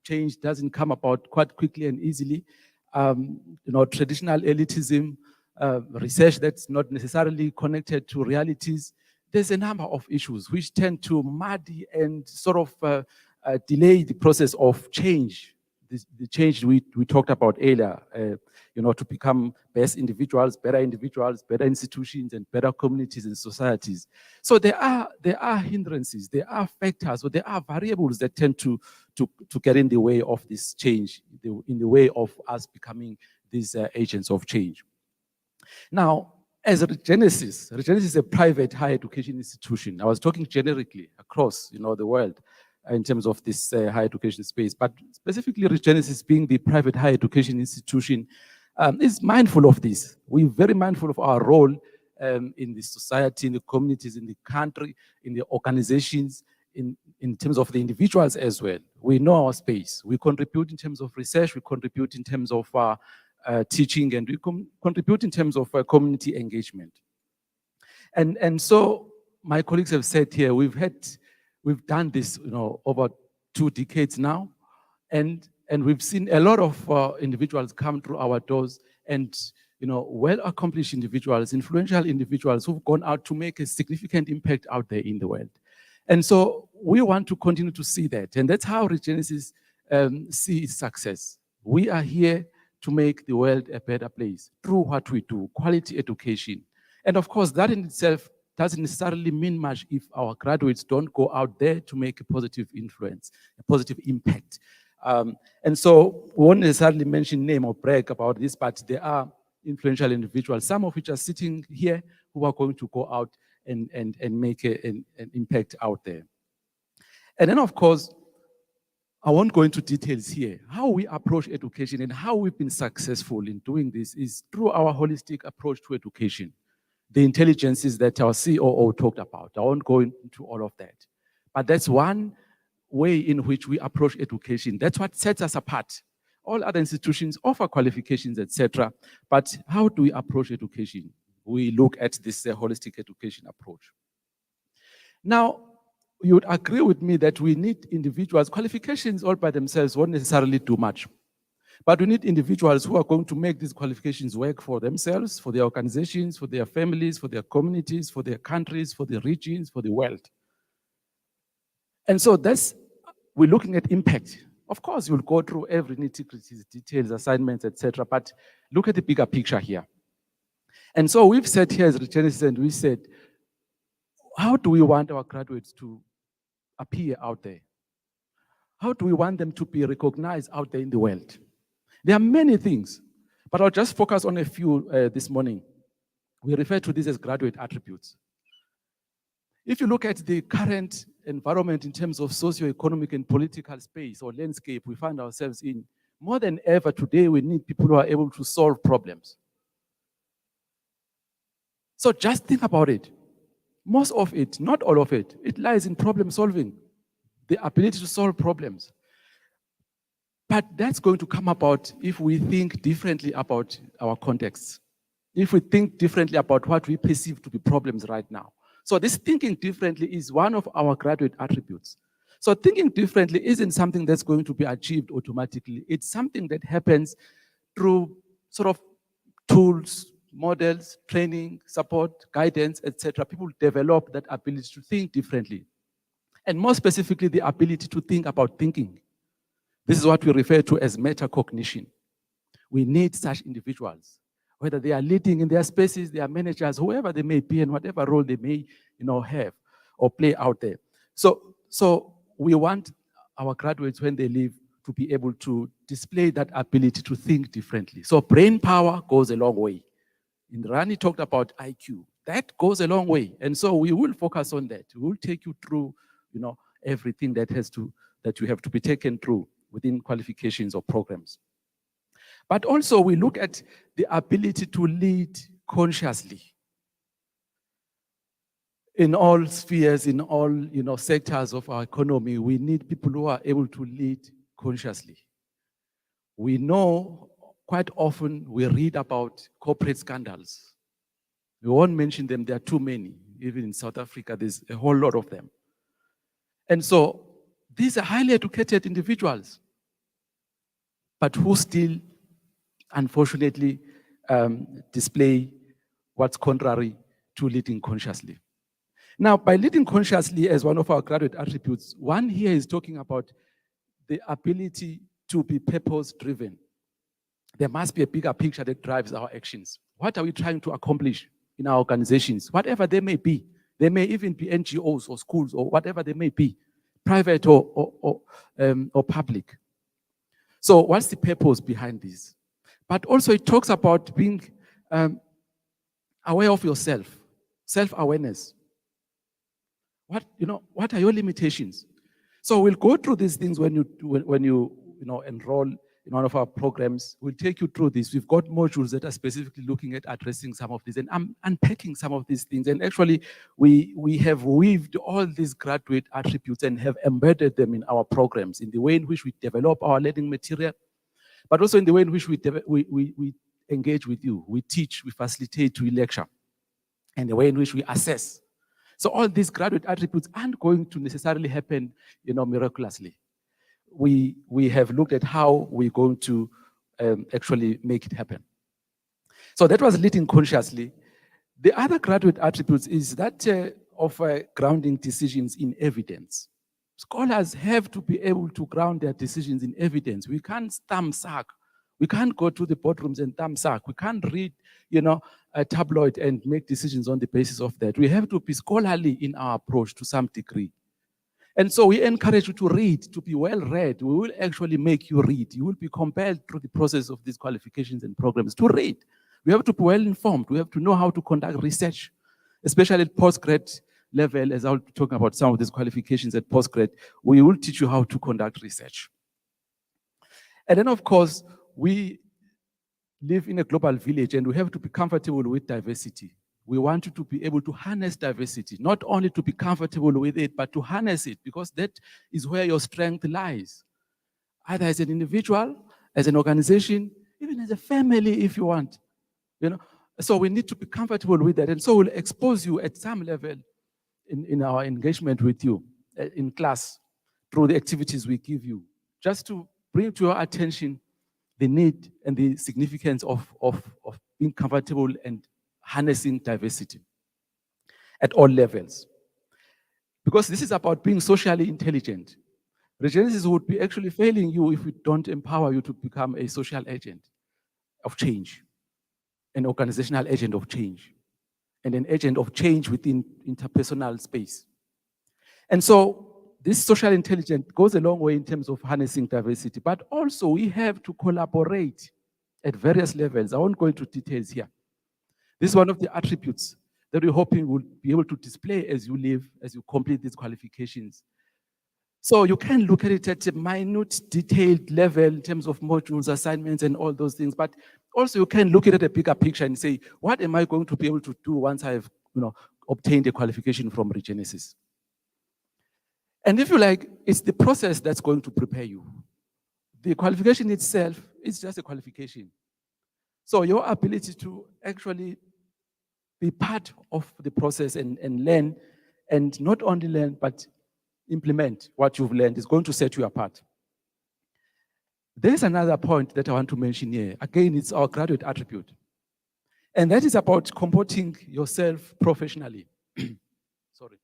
change doesn't come about quite quickly and easily. Traditional elitism, research that's not necessarily connected to realities. There's a number of issues which tend to muddy and sort of delay the process of change. The change we talked about earlier, to become better individuals, better institutions, and better communities and societies. So there are hindrances, there are factors, or there are variables that tend to get in the way of this change, in the way of us becoming these agents of change. Now, as Regenesys is a private higher education institution. I was talking generically across, the world in terms of this higher education space, but specifically Regenesys being the private higher education institution is mindful of this. We're very mindful of our role in the society, in the communities, in the country, in the organizations, in terms of the individuals as well. We know our space. We contribute in terms of research, we contribute in terms of teaching, and we contribute in terms of community engagement. And so my colleagues have said here, we've done this, over 2 decades now, and we've seen a lot of individuals come through our doors, and well-accomplished individuals, influential individuals who've gone out to make a significant impact out there in the world. And so we want to continue to see that, and that's how Regenesys sees success. We are here to make the world a better place through what we do, quality education. And of course, that in itself doesn't necessarily mean much if our graduates don't go out there to make a positive influence, a positive impact. And so we won't necessarily mention name or brag about this, but there are influential individuals, some of which are sitting here, who are going to go out and make an impact out there. And then, of course, I won't go into details here. How we approach education and how we've been successful in doing this is through our holistic approach to education. The intelligences that our COO talked about. I won't go into all of that. But that's one way in which we approach education. That's what sets us apart. All other institutions offer qualifications, etc. But how do we approach education? We look at this holistic education approach. Now, you would agree with me that we need individuals. Qualifications all by themselves won't necessarily do much. But we need individuals who are going to make these qualifications work for themselves, for their organizations, for their families, for their communities, for their countries, for their regions, for the world. And so we're looking at impact. Of course, you'll go through every nitty-gritty details, assignments, etc. But look at the bigger picture here. And so we've sat here as Regenesys and we said, how do we want our graduates to appear out there? How do we want them to be recognized out there in the world? There are many things, but I'll just focus on a few this morning. We refer to this as graduate attributes. If you look at the current environment in terms of socio-economic and political space or landscape we find ourselves in, more than ever today, we need people who are able to solve problems. So just think about it. Most of it, not all of it, it lies in problem solving, the ability to solve problems. But that's going to come about if we think differently about our contexts, if we think differently about what we perceive to be problems right now. So this thinking differently is one of our graduate attributes. So thinking differently isn't something that's going to be achieved automatically. It's something that happens through sort of tools, models, training, support, guidance, etc. People develop that ability to think differently. And more specifically, the ability to think about thinking. This is what we refer to as metacognition. We need such individuals, whether they are leading in their spaces, they are managers, whoever they may be, and whatever role they may have or play out there. So we want our graduates, when they leave, to be able to display that ability to think differently. So brain power goes a long way. Rani talked about IQ. That goes a long way. And so we will focus on that. We will take you through, everything that you have to be taken through within qualifications or programs. But also we look at the ability to lead consciously in all spheres, in all sectors of our economy. We need people who are able to lead consciously. We know quite often we read about corporate scandals. We won't mention them, there are too many. Even in South Africa, there's a whole lot of them. And so these are highly educated individuals, but who still, unfortunately, display what's contrary to leading consciously. Now, by leading consciously as one of our graduate attributes, one here is talking about the ability to be purpose-driven. There must be a bigger picture that drives our actions. What are we trying to accomplish in our organizations? Whatever they may be. They may even be NGOs or schools or whatever they may be, private or public. So what's the purpose behind this? But also it talks about being aware of yourself, self-awareness. What are your limitations? So we'll go through these things when you enroll in one of our programs. We'll take you through this. We've got modules that are specifically looking at addressing some of these and unpacking some of these things. And actually, we have weaved all these graduate attributes and have embedded them in our programs, in the way in which we develop our learning material, but also in the way in which we engage with you. We teach, we facilitate, we lecture. and the way in which we assess. So all these graduate attributes aren't going to necessarily happen, miraculously. We have looked at how we're going to actually make it happen. So that was leading consciously. The other graduate attributes is that of grounding decisions in evidence. Scholars have to be able to ground their decisions in evidence. We can't thumb suck. We can't go to the boardrooms and thumb suck. We can't read, a tabloid and make decisions on the basis of that. We have to be scholarly in our approach to some degree. And so we encourage you to read, to be well read. We will actually make you read. You will be compelled through the process of these qualifications and programs to read. We have to be well informed. We have to know how to conduct research, especially at postgrad level, as I'll be talking about some of these qualifications at postgrad. We will teach you how to conduct research. And then, of course, we live in a global village and we have to be comfortable with diversity. We want you to be able to harness diversity, not only to be comfortable with it, but to harness it, because that is where your strength lies. Either as an individual, as an organization, even as a family, if you want. So we need to be comfortable with that. And so we'll expose you at some level in our engagement with you in class through the activities we give you, just to bring to your attention the need and the significance of being comfortable and harnessing diversity at all levels. Because this is about being socially intelligent. Regenesys would be actually failing you if we don't empower you to become a social agent of change, an organizational agent of change, and an agent of change within interpersonal space. And so this social intelligence goes a long way in terms of harnessing diversity, but also we have to collaborate at various levels. I won't go into details here. This is one of the attributes that we're hoping will be able to display as you live, as you complete these qualifications. So you can look at it at a minute, detailed level in terms of modules, assignments, and all those things, but also you can look at it at a bigger picture and say, what am I going to be able to do once I've obtained a qualification from Regenesys? And if you like, it's the process that's going to prepare you. The qualification itself is just a qualification. So your ability to actually be part of the process and learn, and not only learn, but implement what you've learned is going to set you apart. There's another point that I want to mention here. Again, it's our graduate attribute. And that is about comporting yourself professionally. Sorry.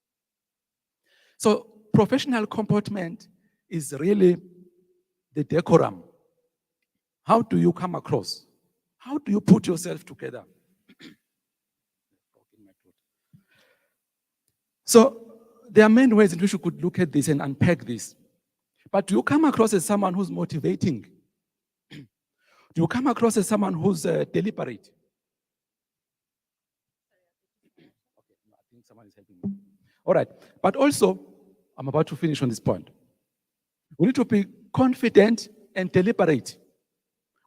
So professional comportment is really the decorum. How do you come across? How do you put yourself together? So there are many ways in which you could look at this and unpack this. But do you come across as someone who's motivating? Do you come across as someone who's deliberate? Okay, I think someone is helping me. All right, but also, I'm about to finish on this point. We need to be confident and deliberate.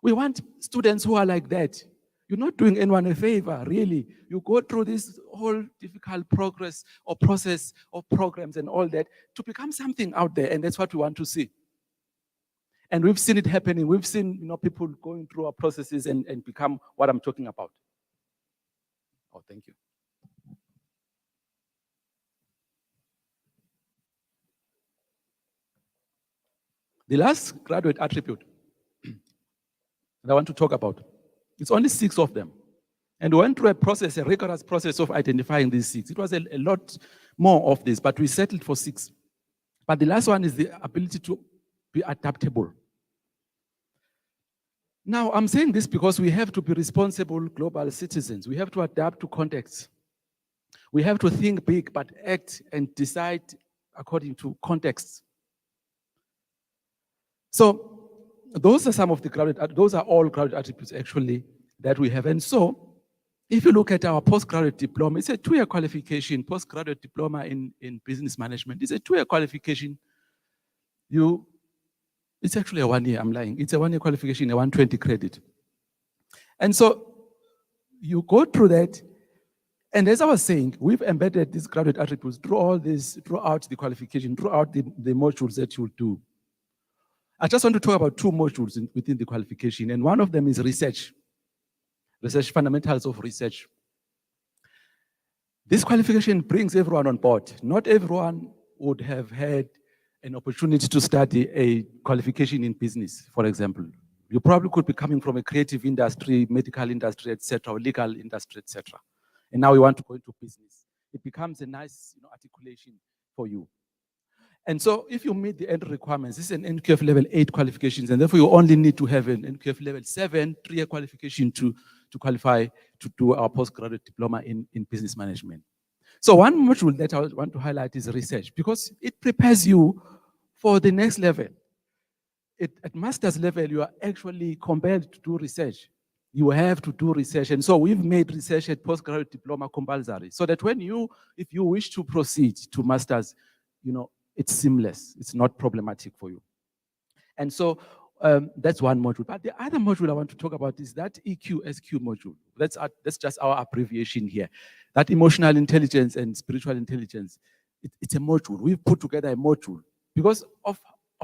We want students who are like that. You're not doing anyone a favor, really. You go through this whole difficult progress or process of programs and all that to become something out there, and that's what we want to see. And we've seen it happening. We've seen people going through our processes and become what I'm talking about. Oh, thank you. The last graduate attribute that I want to talk about, it's only 6 of them. And we went through a rigorous process of identifying these 6. It was a lot more of this, but we settled for 6. But the last one is the ability to be adaptable. Now, I'm saying this because we have to be responsible global citizens. We have to adapt to contexts. We have to think big, but act and decide according to contexts. So those are some of the those are all graduate attributes actually that we have. And so if you look at our postgraduate diploma, it's a 2-year qualification. Postgraduate diploma in business management is a 2-year qualification. It's actually a 1-year, I'm lying. It's a 1-year qualification, a 120 credit. And so you go through that, and as I was saying, we've embedded these graduate attributes throughout the qualification, throughout the modules that you'll do. I just want to talk about 2 modules within the qualification, and one of them is research fundamentals of research. This qualification brings everyone on board. Not everyone would have had an opportunity to study a qualification in business, for example. You probably could be coming from a creative industry, medical industry, etc., or legal industry, etc. And now you want to go into business. It becomes a nice articulation for you. And so if you meet the entry requirements, this is an NQF level 8 qualifications, and therefore you only need to have an NQF level 7 3-year qualification to qualify to do our postgraduate diploma in business management. So one module that I want to highlight is research, because it prepares you for the next level. At master's level, you are actually compelled to do research. You have to do research. And so we've made research at postgraduate diploma compulsory, so that if you wish to proceed to master's, it's seamless. It's not problematic for you. And so that's one module. But the other module I want to talk about is that EQ-SQ module. That's just our abbreviation here. That emotional intelligence and spiritual intelligence, it's a module. We've put together a module because of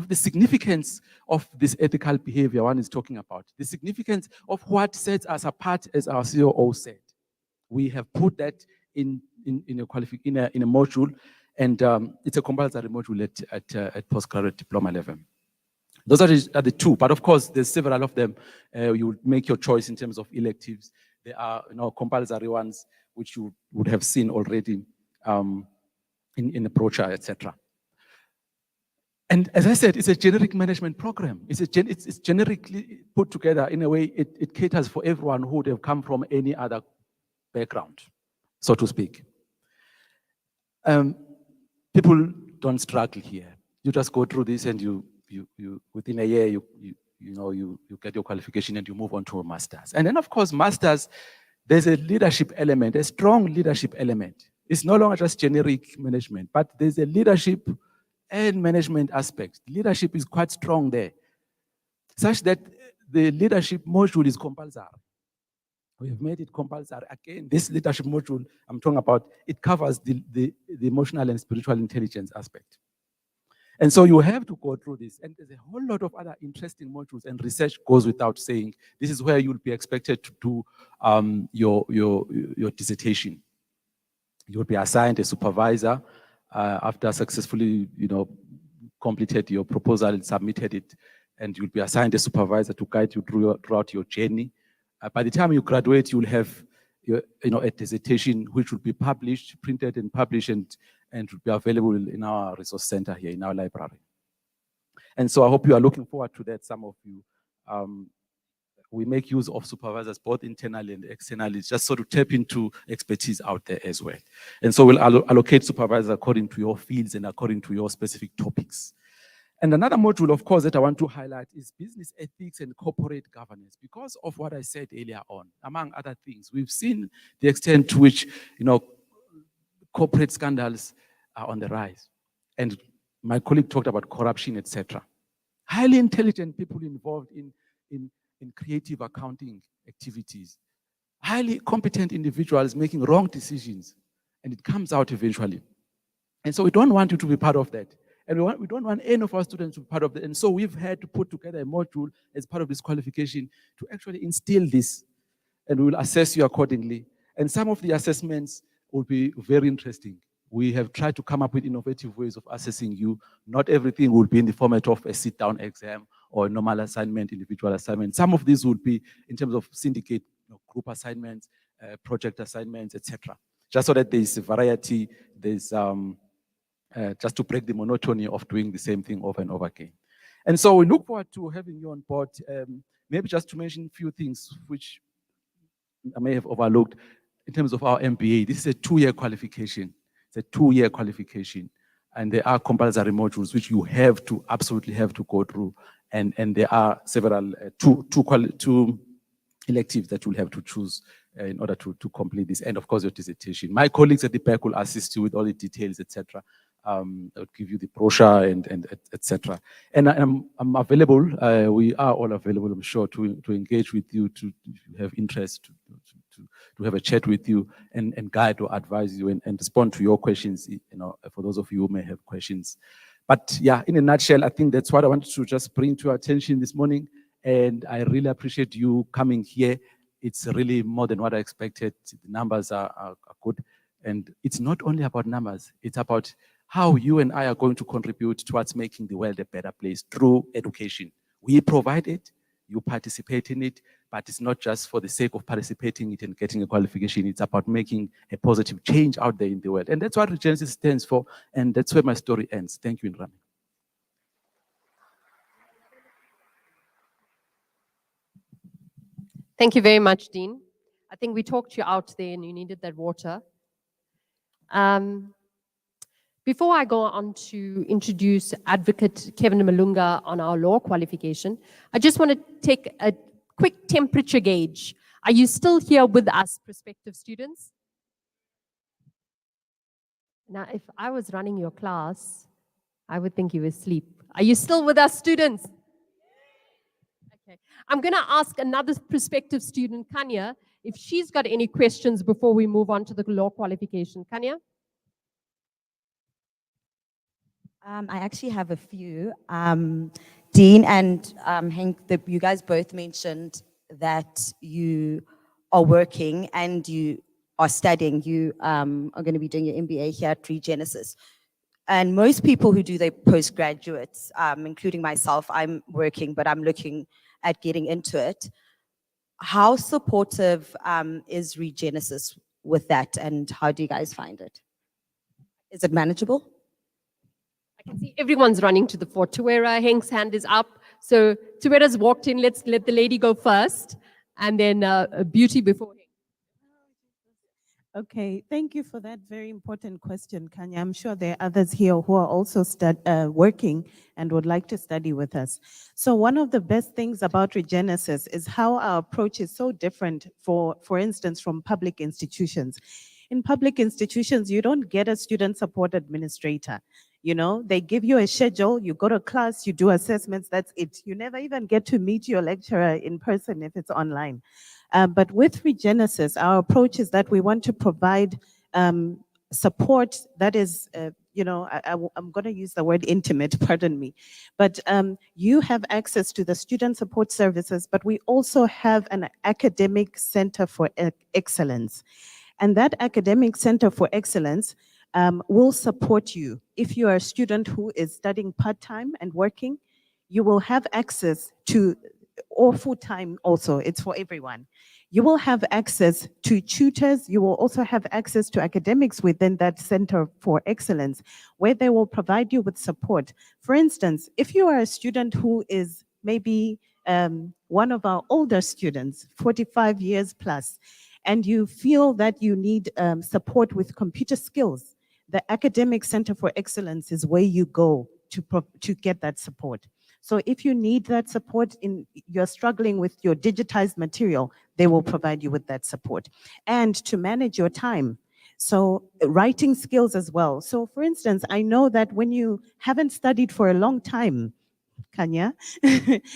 the significance of this ethical behavior one is talking about, the significance of what sets us apart, as our COO said. We have put that in a module, and it's a compulsory module at postgraduate diploma level. Those are the two, but of course, there's several of them. You would make your choice in terms of electives. There are compulsory ones, which you would have seen already in the brochure, etc. And as I said, it's a generic management program. It's generically put together in a way it caters for everyone who would have come from any other background, so to speak. People don't struggle here. You just go through this, and you within a year you get your qualification and you move on to a master's. And then of course, master's, there's a leadership element, a strong leadership element. It's no longer just generic management, but there's a leadership and management aspect. Leadership is quite strong there, such that the leadership module is compulsory. We have made it compulsory. Again, this leadership module I'm talking about, it covers the emotional and spiritual intelligence aspect. And so you have to go through this. And there's a whole lot of other interesting modules, and research goes without saying. This is where you'll be expected to do your dissertation. You'll be assigned a supervisor after successfully completed your proposal and submitted it, and you'll be assigned a supervisor to guide you throughout your journey. By the time you graduate, you'll have a dissertation which will be published, printed and published, and will be available in our resource center here in our library. And so I hope you are looking forward to that, some of you. We make use of supervisors both internally and externally, just so to tap into expertise out there as well. And so we'll allocate supervisors according to your fields and according to your specific topics. And another module, of course, that I want to highlight is business ethics and corporate governance. Because of what I said earlier on, among other things, we've seen the extent to which corporate scandals are on the rise. And my colleague talked about corruption, etc. Highly intelligent people involved in creative accounting activities. Highly competent individuals making wrong decisions, and it comes out eventually. And so we don't want you to be part of that. And we don't want any of our students to be part of that. And so we've had to put together a module as part of this qualification to actually instill this, and we will assess you accordingly. And some of the assessments will be very interesting. We have tried to come up with innovative ways of assessing you. Not everything will be in the format of a sit-down exam or a normal assignment, individual assignment. Some of these would be in terms of syndicate, group assignments, project assignments, etc. Just so that there's a variety, there's just to break the monotony of doing the same thing over and over again. And so we look forward to having you on board. Maybe just to mention a few things which I may have overlooked in terms of our MBA. This is a 2-year qualification. It's a 2-year qualification. And there are compulsory modules which you absolutely have to go through. And there are several, two electives that you'll have to choose in order to complete this. And of course, your dissertation. My colleagues at the back will assist you with all the details, etc. I'll give you the brochure and etc. And I'm available. We are all available, I'm sure, to engage with you, to have interest, to have a chat with you and guide or advise you and respond to your questions, for those of you who may have questions. But yeah, in a nutshell, I think that's what I wanted to just bring to your attention this morning. And I really appreciate you coming here. It's really more than what I expected. The numbers are good. And it's not only about numbers, it's about how you and I are going to contribute towards making the world a better place through education. We provide it, you participate in it, but it's not just for the sake of participating in it and getting a qualification. It's about making a positive change out there in the world. And that's what Regenesys stands for, and that's where my story ends. Thank you, Nrami. Thank you very much, Dean. I think we talked you out there and you needed that water. Before I go on to introduce Advocate Kevin Malunga on our law qualification, I just want to take a quick temperature gauge. Are you still here with us, prospective students? Now, if I was running your class, I would think you were asleep. Are you still with us, students? Okay. I'm going to ask another prospective student, Kanya, if she's got any questions before we move on to the law qualification. Kanya? I actually have a few. Dean and Henk, you guys both mentioned that you are working and you are studying. You are going to be doing your MBA here at Regenesys. And most people who do their postgraduates, including myself, I'm working, but I'm looking at getting into it. How supportive is Regenesys with that, and how do you guys find it? Is it manageable? I can see everyone's running to the fore. Tuwera, Henk's hand is up. So Tuwera's walked in. Let's let the lady go first, and then Beauty before Henk. Okay, thank you for that very important question, Kanya. I'm sure there are others here who are also working and would like to study with us. So one of the best things about Regenesys is how our approach is so different, for instance, from public institutions. In public institutions, you don't get a student support administrator. You know, they give you a schedule, you go to class, you do assessments, that's it. You never even get to meet your lecturer in person if it's online. But with Regenesys, our approach is that we want to provide support that is, you know, I'm going to use the word intimate, pardon me. But you have access to the student support services, but we also have an academic center for excellence. And that academic center for excellence will support you. If you are a student who is studying part-time and working, you will have access to, or full-time also, it's for everyone. You will have access to tutors. You will also have access to academics within that Center for Excellence, where they will provide you with support. For instance, if you are a student who is maybe one of our older students, 45 years plus, and you feel that you need support with computer skills, the Academic Center for Excellence is where you go to get that support. So if you need that support, you're struggling with your digitized material, they will provide you with that support. And to manage your time, so writing skills as well. So for instance, I know that when you haven't studied for a long time, Kanya,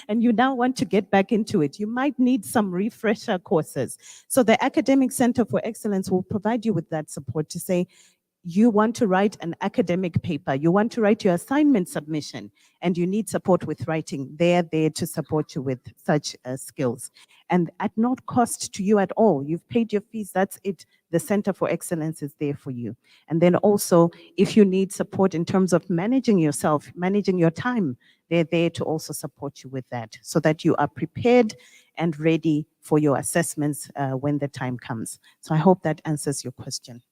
and you now want to get back into it, you might need some refresher courses. So the Academic Center for Excellence will provide you with that support to say, you want to write an academic paper, you want to write your assignment submission, and you need support with writing. They're there to support you with such skills. And at not cost to you at all. You've paid your fees, that's it. The Center for Excellence is there for you. And then also, if you need support in terms of managing yourself, managing your time, they're there to also support you with that, so that you are prepared and ready for your assessments when the time comes. So I hope that answers your question.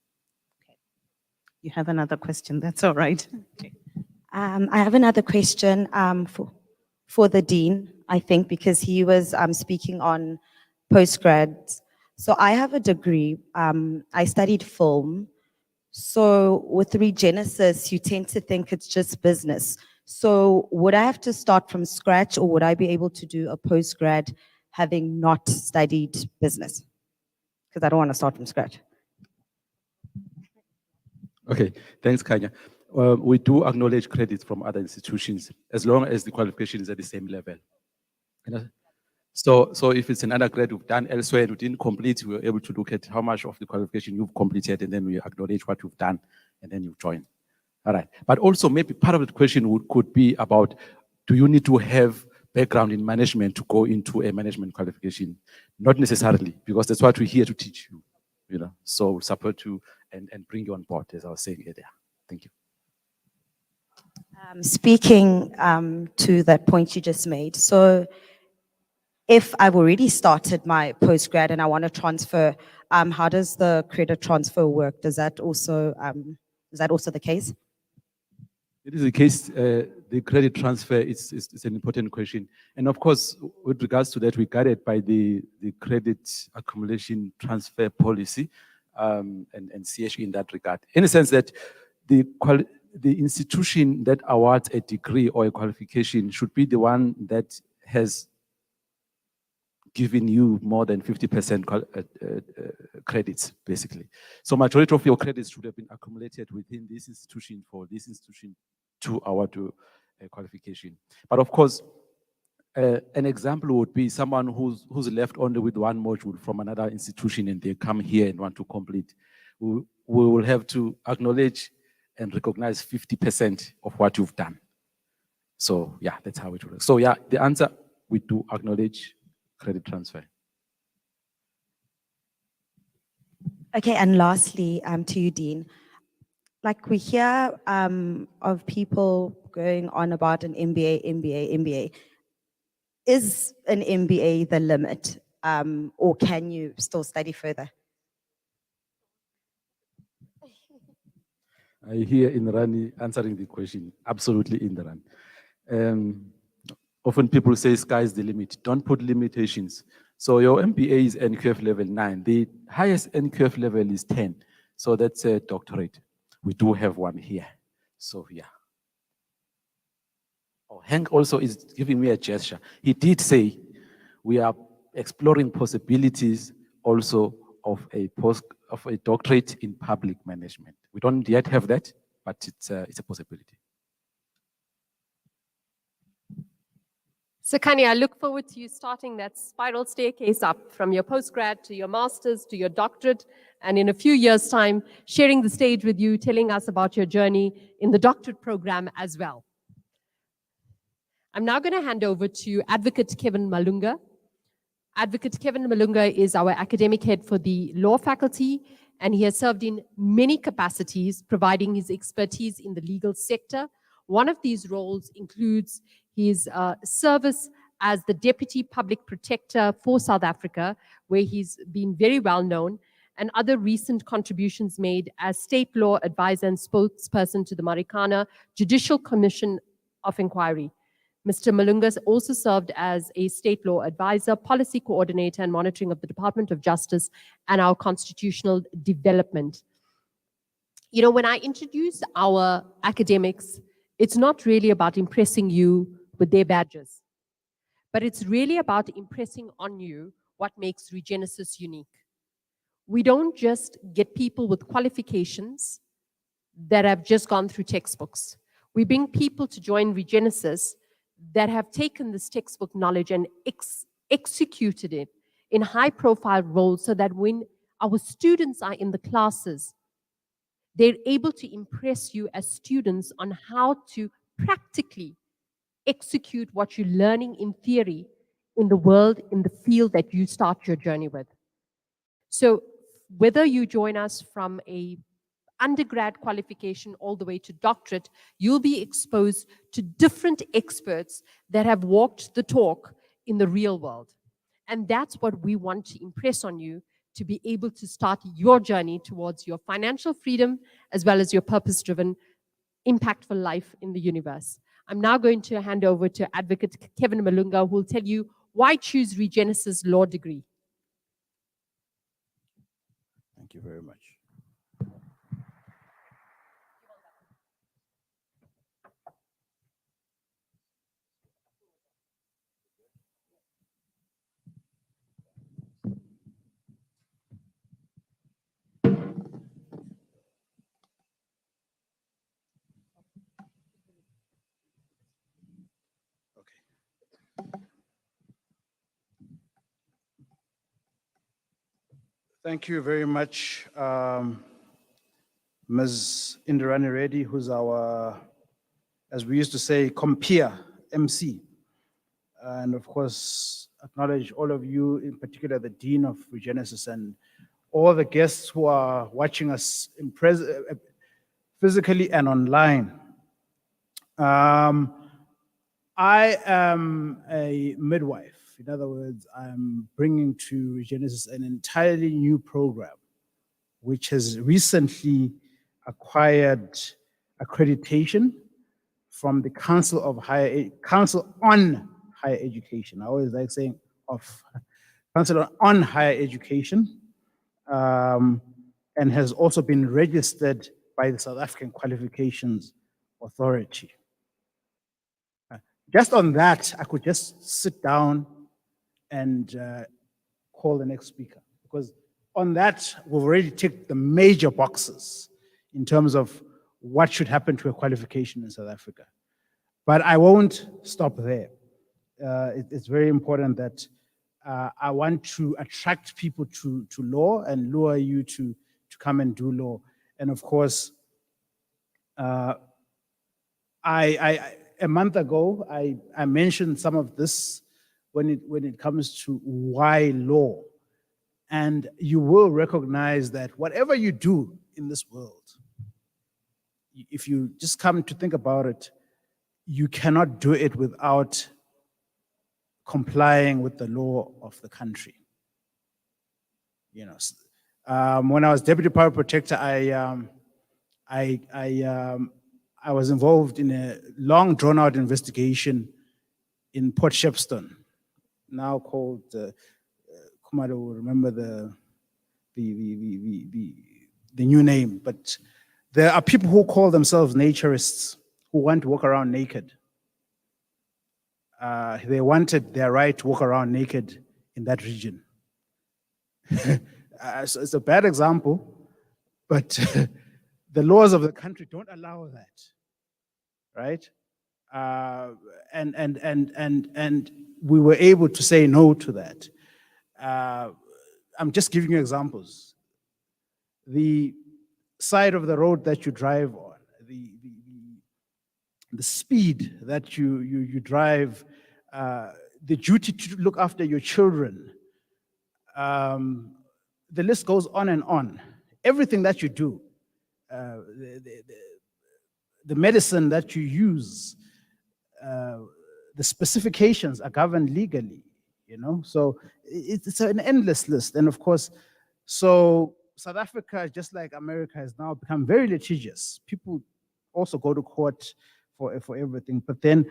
You have another question, that's all right. Okay. I have another question for the Dean, I think, because he was speaking on postgrads. So I have a degree, I studied film. So with Regenesys, you tend to think it's just business. So would I have to start from scratch, or would I be able to do a postgrad having not studied business? Because I don't want to start from scratch. Okay, thanks, Kanya. We do acknowledge credits from other institutions as long as the qualification is at the same level. So if it's an undergrad you've done elsewhere and you didn't complete, we're able to look at how much of the qualification you've completed, and then we acknowledge what you've done, and then you join. All right. But also maybe part of the question could be about, do you need to have background in management to go into a management qualification? Not necessarily, because that's what we're here to teach you. You know, so support you and bring you on board, as I was saying earlier. Thank you. Speaking to that point you just made, so if I've already started my postgrad and I want to transfer, how does the credit transfer work? Is that also the case? It is the case, the credit transfer is an important question. And of course, with regards to that, we're guided by the credit accumulation transfer policy and CHE in that regard. In the sense that the institution that awards a degree or a qualification should be the one that has given you more than 50% credits, basically. So majority of your credits should have been accumulated within this institution for this institution to award a qualification. But of course, an example would be someone who's left only with one module from another institution and they come here and want to complete. We will have to acknowledge and recognize 50% of what you've done. So yeah, that's how it works. So yeah, the answer, we do acknowledge credit transfer. Okay, and lastly, to you, Dean, like we hear of people going on about an MBA. Is an MBA the limit, or can you still study further? I hear Indrani answering the question, absolutely Indran. Often people say sky's the limit. Don't put limitations. So your MBA is NQF level 9. The highest NQF level is 10. So that's a doctorate. We do have one here. So yeah. Oh, Hank also is giving me a gesture. He did say we are exploring possibilities also of a doctorate in public management. We don't yet have that, but it's a possibility. So Kanye, I look forward to you starting that spiral staircase up from your postgrad to your master's to your doctorate, and in a few years' time, sharing the stage with you, telling us about your journey in the doctorate program as well. I'm now going to hand over to Advocate Kevin Malunga. Advocate Kevin Malunga is our academic head for the law faculty, and he has served in many capacities, providing his expertise in the legal sector. One of these roles includes his service as the Deputy Public Protector for South Africa, where he's been very well known, and other recent contributions made as state law advisor and spokesperson to the Marikana Judicial Commission of Inquiry. Mr. Malunga also served as a state law advisor, policy coordinator, and monitoring of the Department of Justice and our constitutional development. You know, when I introduce our academics, it's not really about impressing you with their badges, but it's really about impressing on you what makes Regenesys unique. We don't just get people with qualifications that have just gone through textbooks. We bring people to join Regenesys that have taken this textbook knowledge and executed it in high-profile roles so that when our students are in the classes, they're able to impress you as students on how to practically execute what you're learning in theory in the world, in the field that you start your journey with. So whether you join us from a undergrad qualification all the way to doctorate, you'll be exposed to different experts that have walked the talk in the real world. And that's what we want to impress on you, to be able to start your journey towards your financial freedom as well as your purpose-driven, impactful life in the universe. I'm now going to hand over to Advocate Kevin Malunga, who will tell you why choose Regenesys law degree. Thank you very much. Thank you very much, Ms. Indrani Reddy, who's our, as we used to say, compeer MC. And of course, acknowledge all of you, in particular the Dean of Regenesys and all the guests who are watching us physically and online. I am a midwife. In other words, I'm bringing to Regenesys an entirely new program, which has recently acquired accreditation from the Council on Higher Education. I always like saying of Council on Higher Education, and has also been registered by the South African Qualifications Authority. Just on that, I could just sit down and call the next speaker, because on that, we've already ticked the major boxes in terms of what should happen to a qualification in South Africa. But I won't stop there. It's very important that I want to attract people to law and lure you to come and do law. And of course, a month ago, I mentioned some of this when it comes to why law. And you will recognize that whatever you do in this world, if you just come to think about it, you cannot do it without complying with the law of the country. You know, when I was Deputy Power Protector, I was involved in a long, drawn-out investigation in Port Shepstone, now called. Kumado will remember the new name, but there are people who call themselves naturists who want to walk around naked. They wanted their right to walk around naked in that region. So it's a bad example, but the laws of the country don't allow that, right? And we were able to say no to that. I'm just giving you examples. The side of the road that you drive on, the speed that you drive, the duty to look after your children, the list goes on and on. Everything that you do, the medicine that you use, the specifications are governed legally, you know? So it's an endless list. And of course, so South Africa, just like America, has now become very litigious. People also go to court for everything. But then,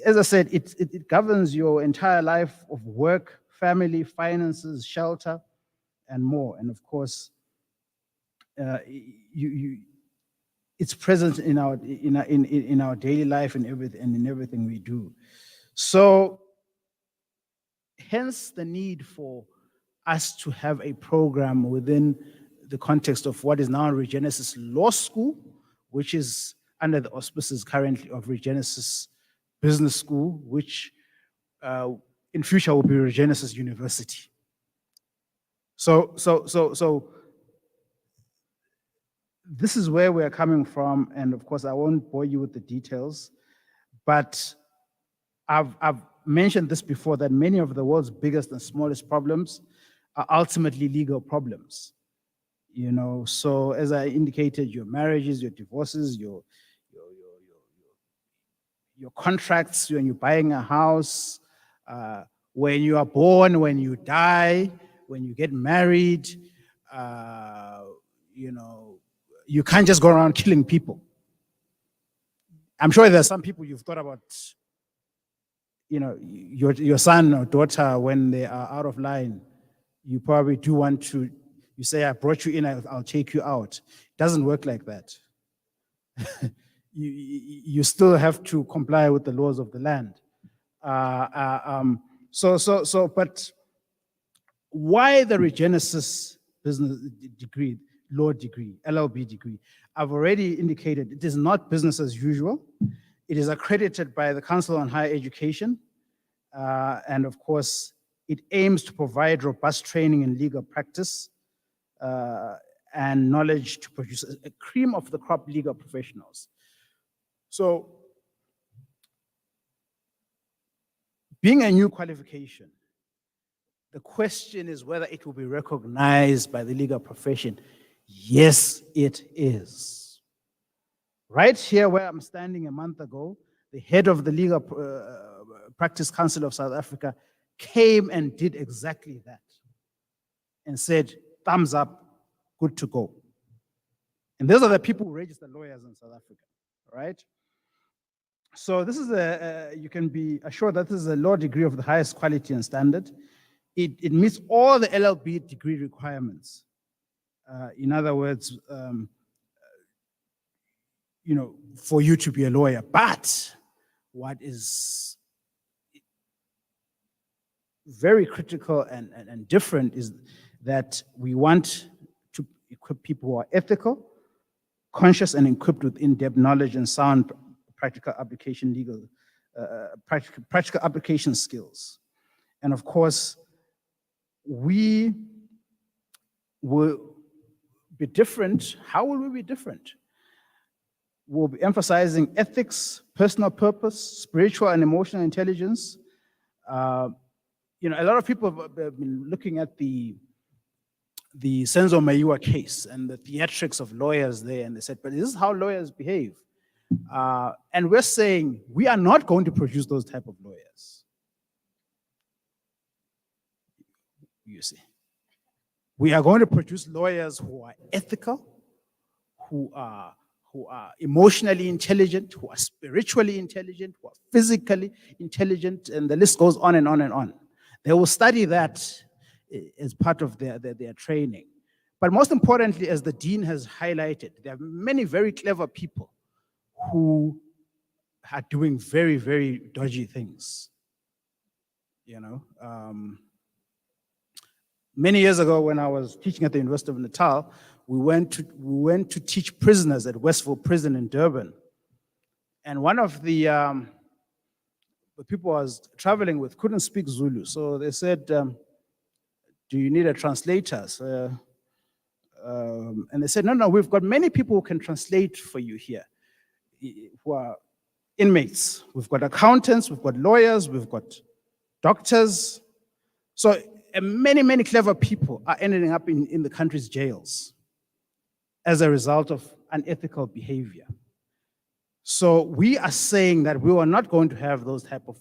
as I said, it governs your entire life of work, family, finances, shelter, and more. And of course, it's present in our daily life and in everything we do. So, hence the need for us to have a program within the context of what is now Regenesys Law School, which is under the auspices currently of Regenesys Business School, which in future will be Regenesys University. So this is where we're coming from, and of course I won't bore you with the details, but I've mentioned this before, that many of the world's biggest and smallest problems are ultimately legal problems. You know, so as I indicated, your marriages, your divorces, your contracts, when you're buying a house, when you are born, when you die, when you get married, you know, you can't just go around killing people. I'm sure there's some people you've thought about, you know, your son or daughter, when they are out of line, you probably do want to, you say, I brought you in, I'll take you out. It doesn't work like that. You still have to comply with the laws of the land. But why the Regenesys business degree, law degree, LLB degree? I've already indicated it is not business as usual. It is accredited by the Council on Higher Education. And of course, it aims to provide robust training in legal practice and knowledge to produce a cream of the crop legal professionals. So, being a new qualification, The question is whether it will be recognized by the legal profession. Yes, it is. Right here where I'm standing a month ago, the head of the Legal Practice Council of South Africa came and did exactly that and said, thumbs up, good to go. And those are the people who register lawyers in South Africa, right? So this is you can be assured that this is a law degree of the highest quality and standard. It meets all the LLB degree requirements. In other words, for you to be a lawyer. But what is very critical and different is that we want to equip people who are ethical, conscious, and equipped with in-depth knowledge and sound practical application practical application skills. And of course, we will be different. How will we be different? We'll be emphasizing ethics, personal purpose, spiritual and emotional intelligence. A lot of people have been looking at the Senzo Mayiwa case and the theatrics of lawyers there, and they said, but this is how lawyers behave. And we're saying we are not going to produce those type of lawyers. You see, we are going to produce lawyers who are ethical, who are emotionally intelligent, who are spiritually intelligent, who are physically intelligent, and the list goes on and on and on. They will study that as part of their training. But most importantly, as the dean has highlighted, there are many very clever people who are doing very, very dodgy things. Many years ago when I was teaching at the University of Natal, we went to teach prisoners at Westville Prison in Durban. And one of the people I was traveling with couldn't speak Zulu. So they said, do you need a translator? So, and they said, no, we've got many people who can translate for you here, who are inmates. We've got accountants, we've got lawyers, we've got doctors. So many, many clever people are ending up in the country's jails as a result of unethical behavior. So we are saying that we are not going to have those type of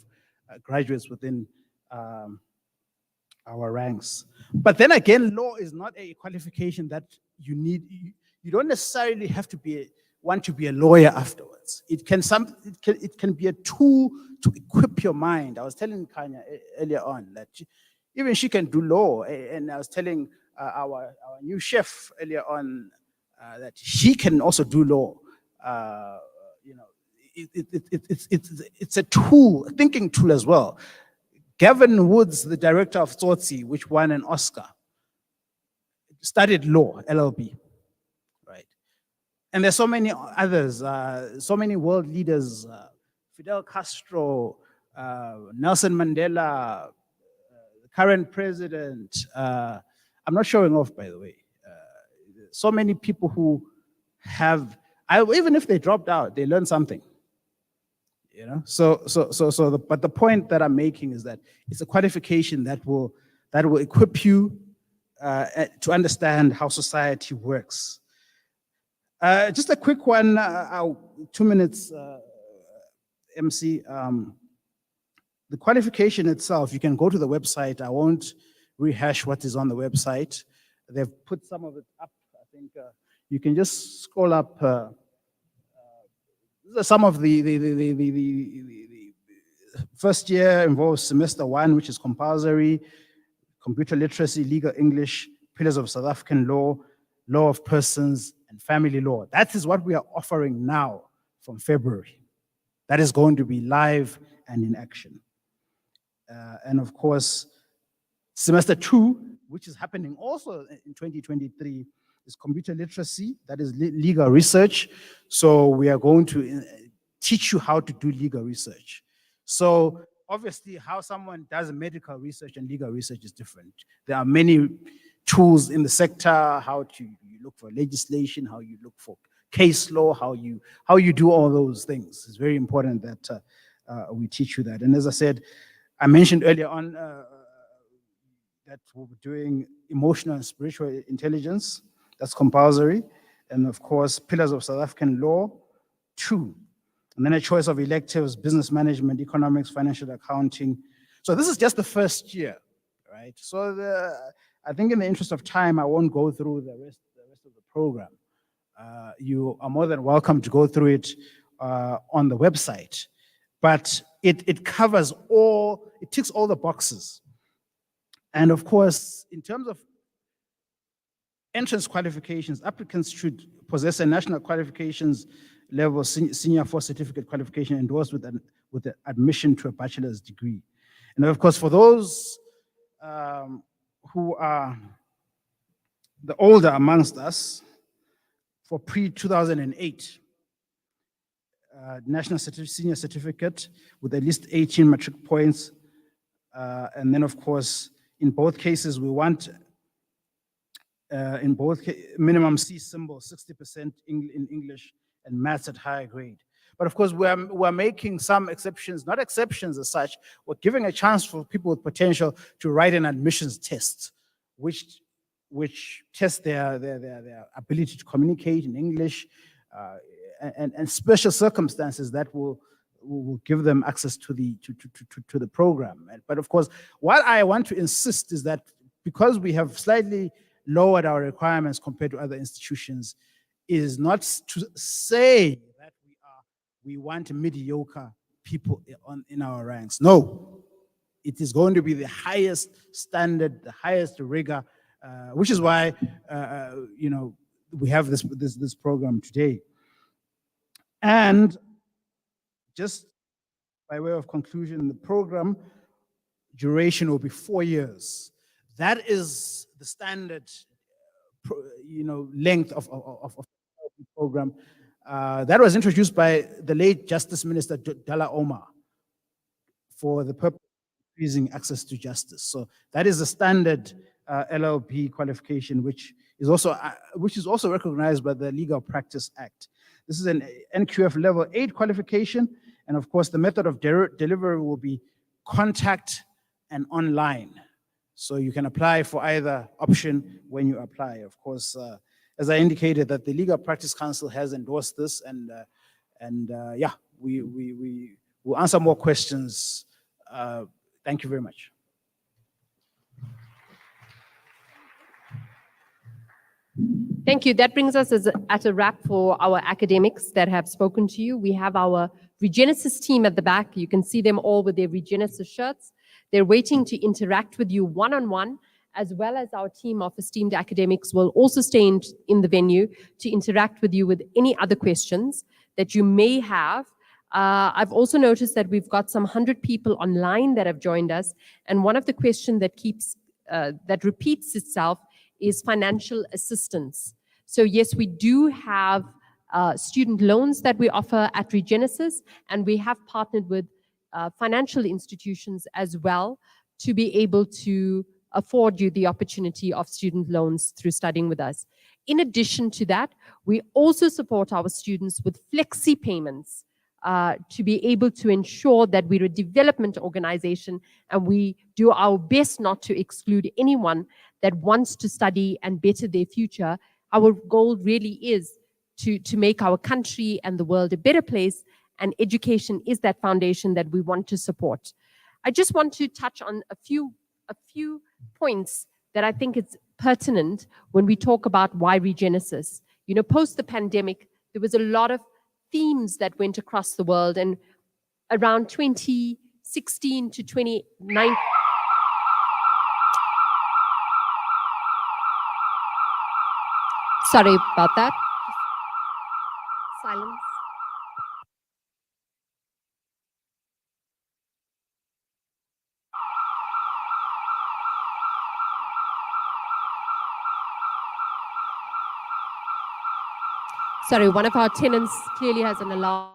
graduates within our ranks. But then again, law is not a qualification that you need. You don't necessarily have to want to be a lawyer afterwards. It can be a tool to equip your mind. I was telling Kanya earlier on that even she can do law, and I was telling our new chef earlier on that he can also do law. It's a tool, a thinking tool as well. Gavin Woods, the director of Tsotsi, which won an Oscar, studied law, LLB, right? And there's so many others, so many world leaders, Fidel Castro, Nelson Mandela, the current president. I'm not showing off, by the way. So many people who have, even if they dropped out, they learned something. But the point that I'm making is that it's a qualification that will equip you to understand how society works. Just a quick one, 2 minutes, MC. The qualification itself, you can go to the website. I won't rehash what is on the website. They've put some of it up. I think you can just scroll up. Some of the first year involves semester 1, which is compulsory, computer literacy, legal English, pillars of South African law, law of persons, and family law. That is what we are offering now from February. That is going to be live and in action. And of course, semester 2, which is happening also in 2023, is computer literacy, that is legal research. So we are going to teach you how to do legal research. So obviously how someone does medical research and legal research is different. There are many tools in the sector, how you look for legislation, how you look for case law, how you do all those things. It's very important that we teach you that. And as I said, I mentioned earlier on, that will be doing emotional and spiritual intelligence. That's compulsory. And of course, pillars of South African law, 2. And then a choice of electives, business management, economics, financial accounting. So this is just the first year, right? So I think in the interest of time, I won't go through the rest of the program. You are more than welcome to go through it on the website. But it covers it ticks all the boxes. And of course, in terms of entrance qualifications, applicants should possess a national qualifications level senior 4 certificate qualification endorsed with the admission to a bachelor's degree. And of course, for those who are the older amongst us, for pre-2008, national senior certificate with at least 18 matric points. And then, of course, in both cases, we want minimum C symbol, 60% in English and maths at higher grade. But of course, we're making some exceptions, not exceptions as such. We're giving a chance for people with potential to write an admissions test, which tests their ability to communicate in English, and special circumstances that will give them access to the program. But of course, what I want to insist is that because we have slightly lowered our requirements compared to other institutions, is not to say that we want mediocre people in our ranks. No, it is going to be the highest standard, the highest rigor, which is why we have this program today. And just by way of conclusion, the program duration will be 4 years. That is the standard, length of the program. That was introduced by the late Justice Minister Dalla Omar for the purpose of increasing access to justice. So that is the standard LLB qualification, which is also recognized by the Legal Practice Act. This is an NQF level 8 qualification, and of course the method of delivery will be contact and online. So you can apply for either option when you apply. Of course, as I indicated, that the Legal Practice Council has endorsed this, and yeah, we will answer more questions. Thank you very much. Thank you. That brings us at a wrap for our academics that have spoken to you. We have our Regenesys team at the back. You can see them all with their Regenesys shirts. They're waiting to interact with you one-on-one, as well as our team of esteemed academics will also stay in the venue to interact with you with any other questions that you may have. I've also noticed that we've got some 100 people online that have joined us, and one of the questions that repeats itself is financial assistance. So yes, we do have student loans that we offer at Regenesys, and we have partnered with financial institutions as well to be able to afford you the opportunity of student loans through studying with us. In addition to that, we also support our students with flexi payments to be able to ensure that we're a development organization and we do our best not to exclude anyone that wants to study and better their future. Our goal really is to make our country and the world a better place, and education is that foundation that we want to support. I just want to touch on a few points that I think it's pertinent when we talk about why Regenesys. Post the pandemic, there was a lot of themes that went across the world, and around 2016 to 2019. Sorry about that. Silence. Sorry, one of our tenants clearly has an alarm.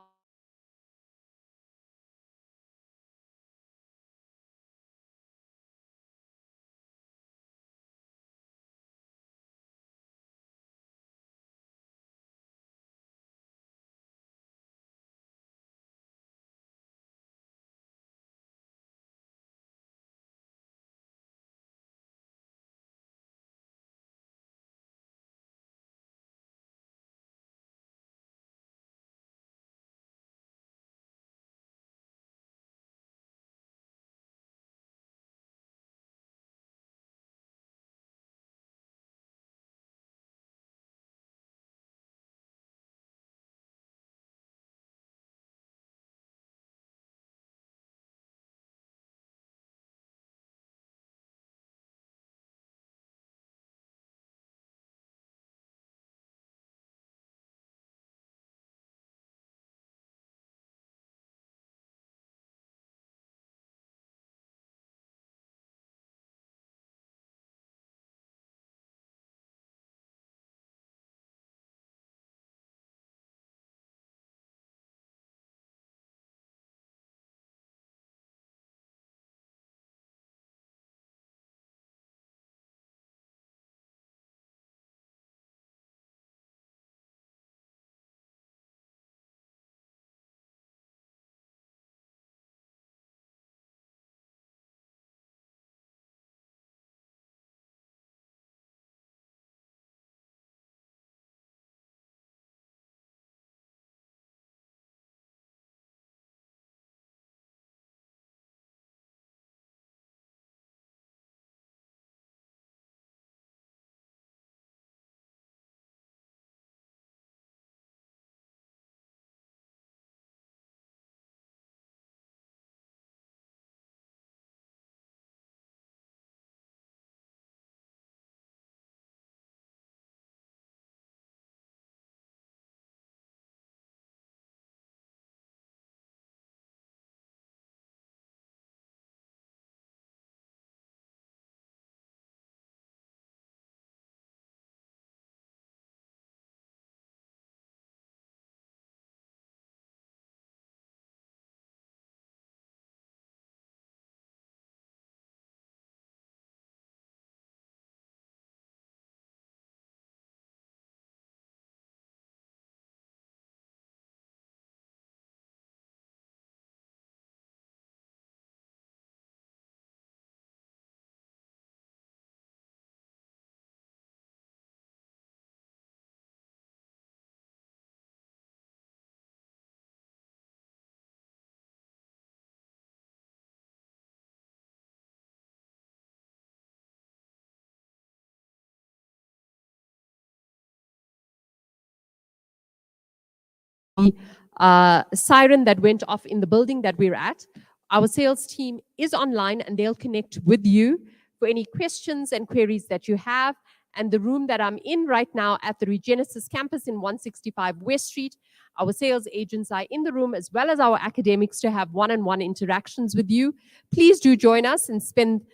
siren that went off in the building that we're at. Our sales team is online and they'll connect with you for any questions and queries that you have. And the room that I'm in right now at the Regenesys campus in 165 West Street, our sales agents are in the room as well as our academics to have one-on-one interactions with you. Please do join us and spend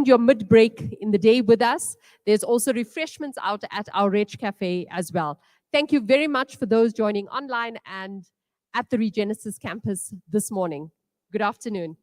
your mid-break in the day with us. There's also refreshments out at our Reg Cafe as well. Thank you very much for those joining online and at the Regenesys campus this morning. Good afternoon.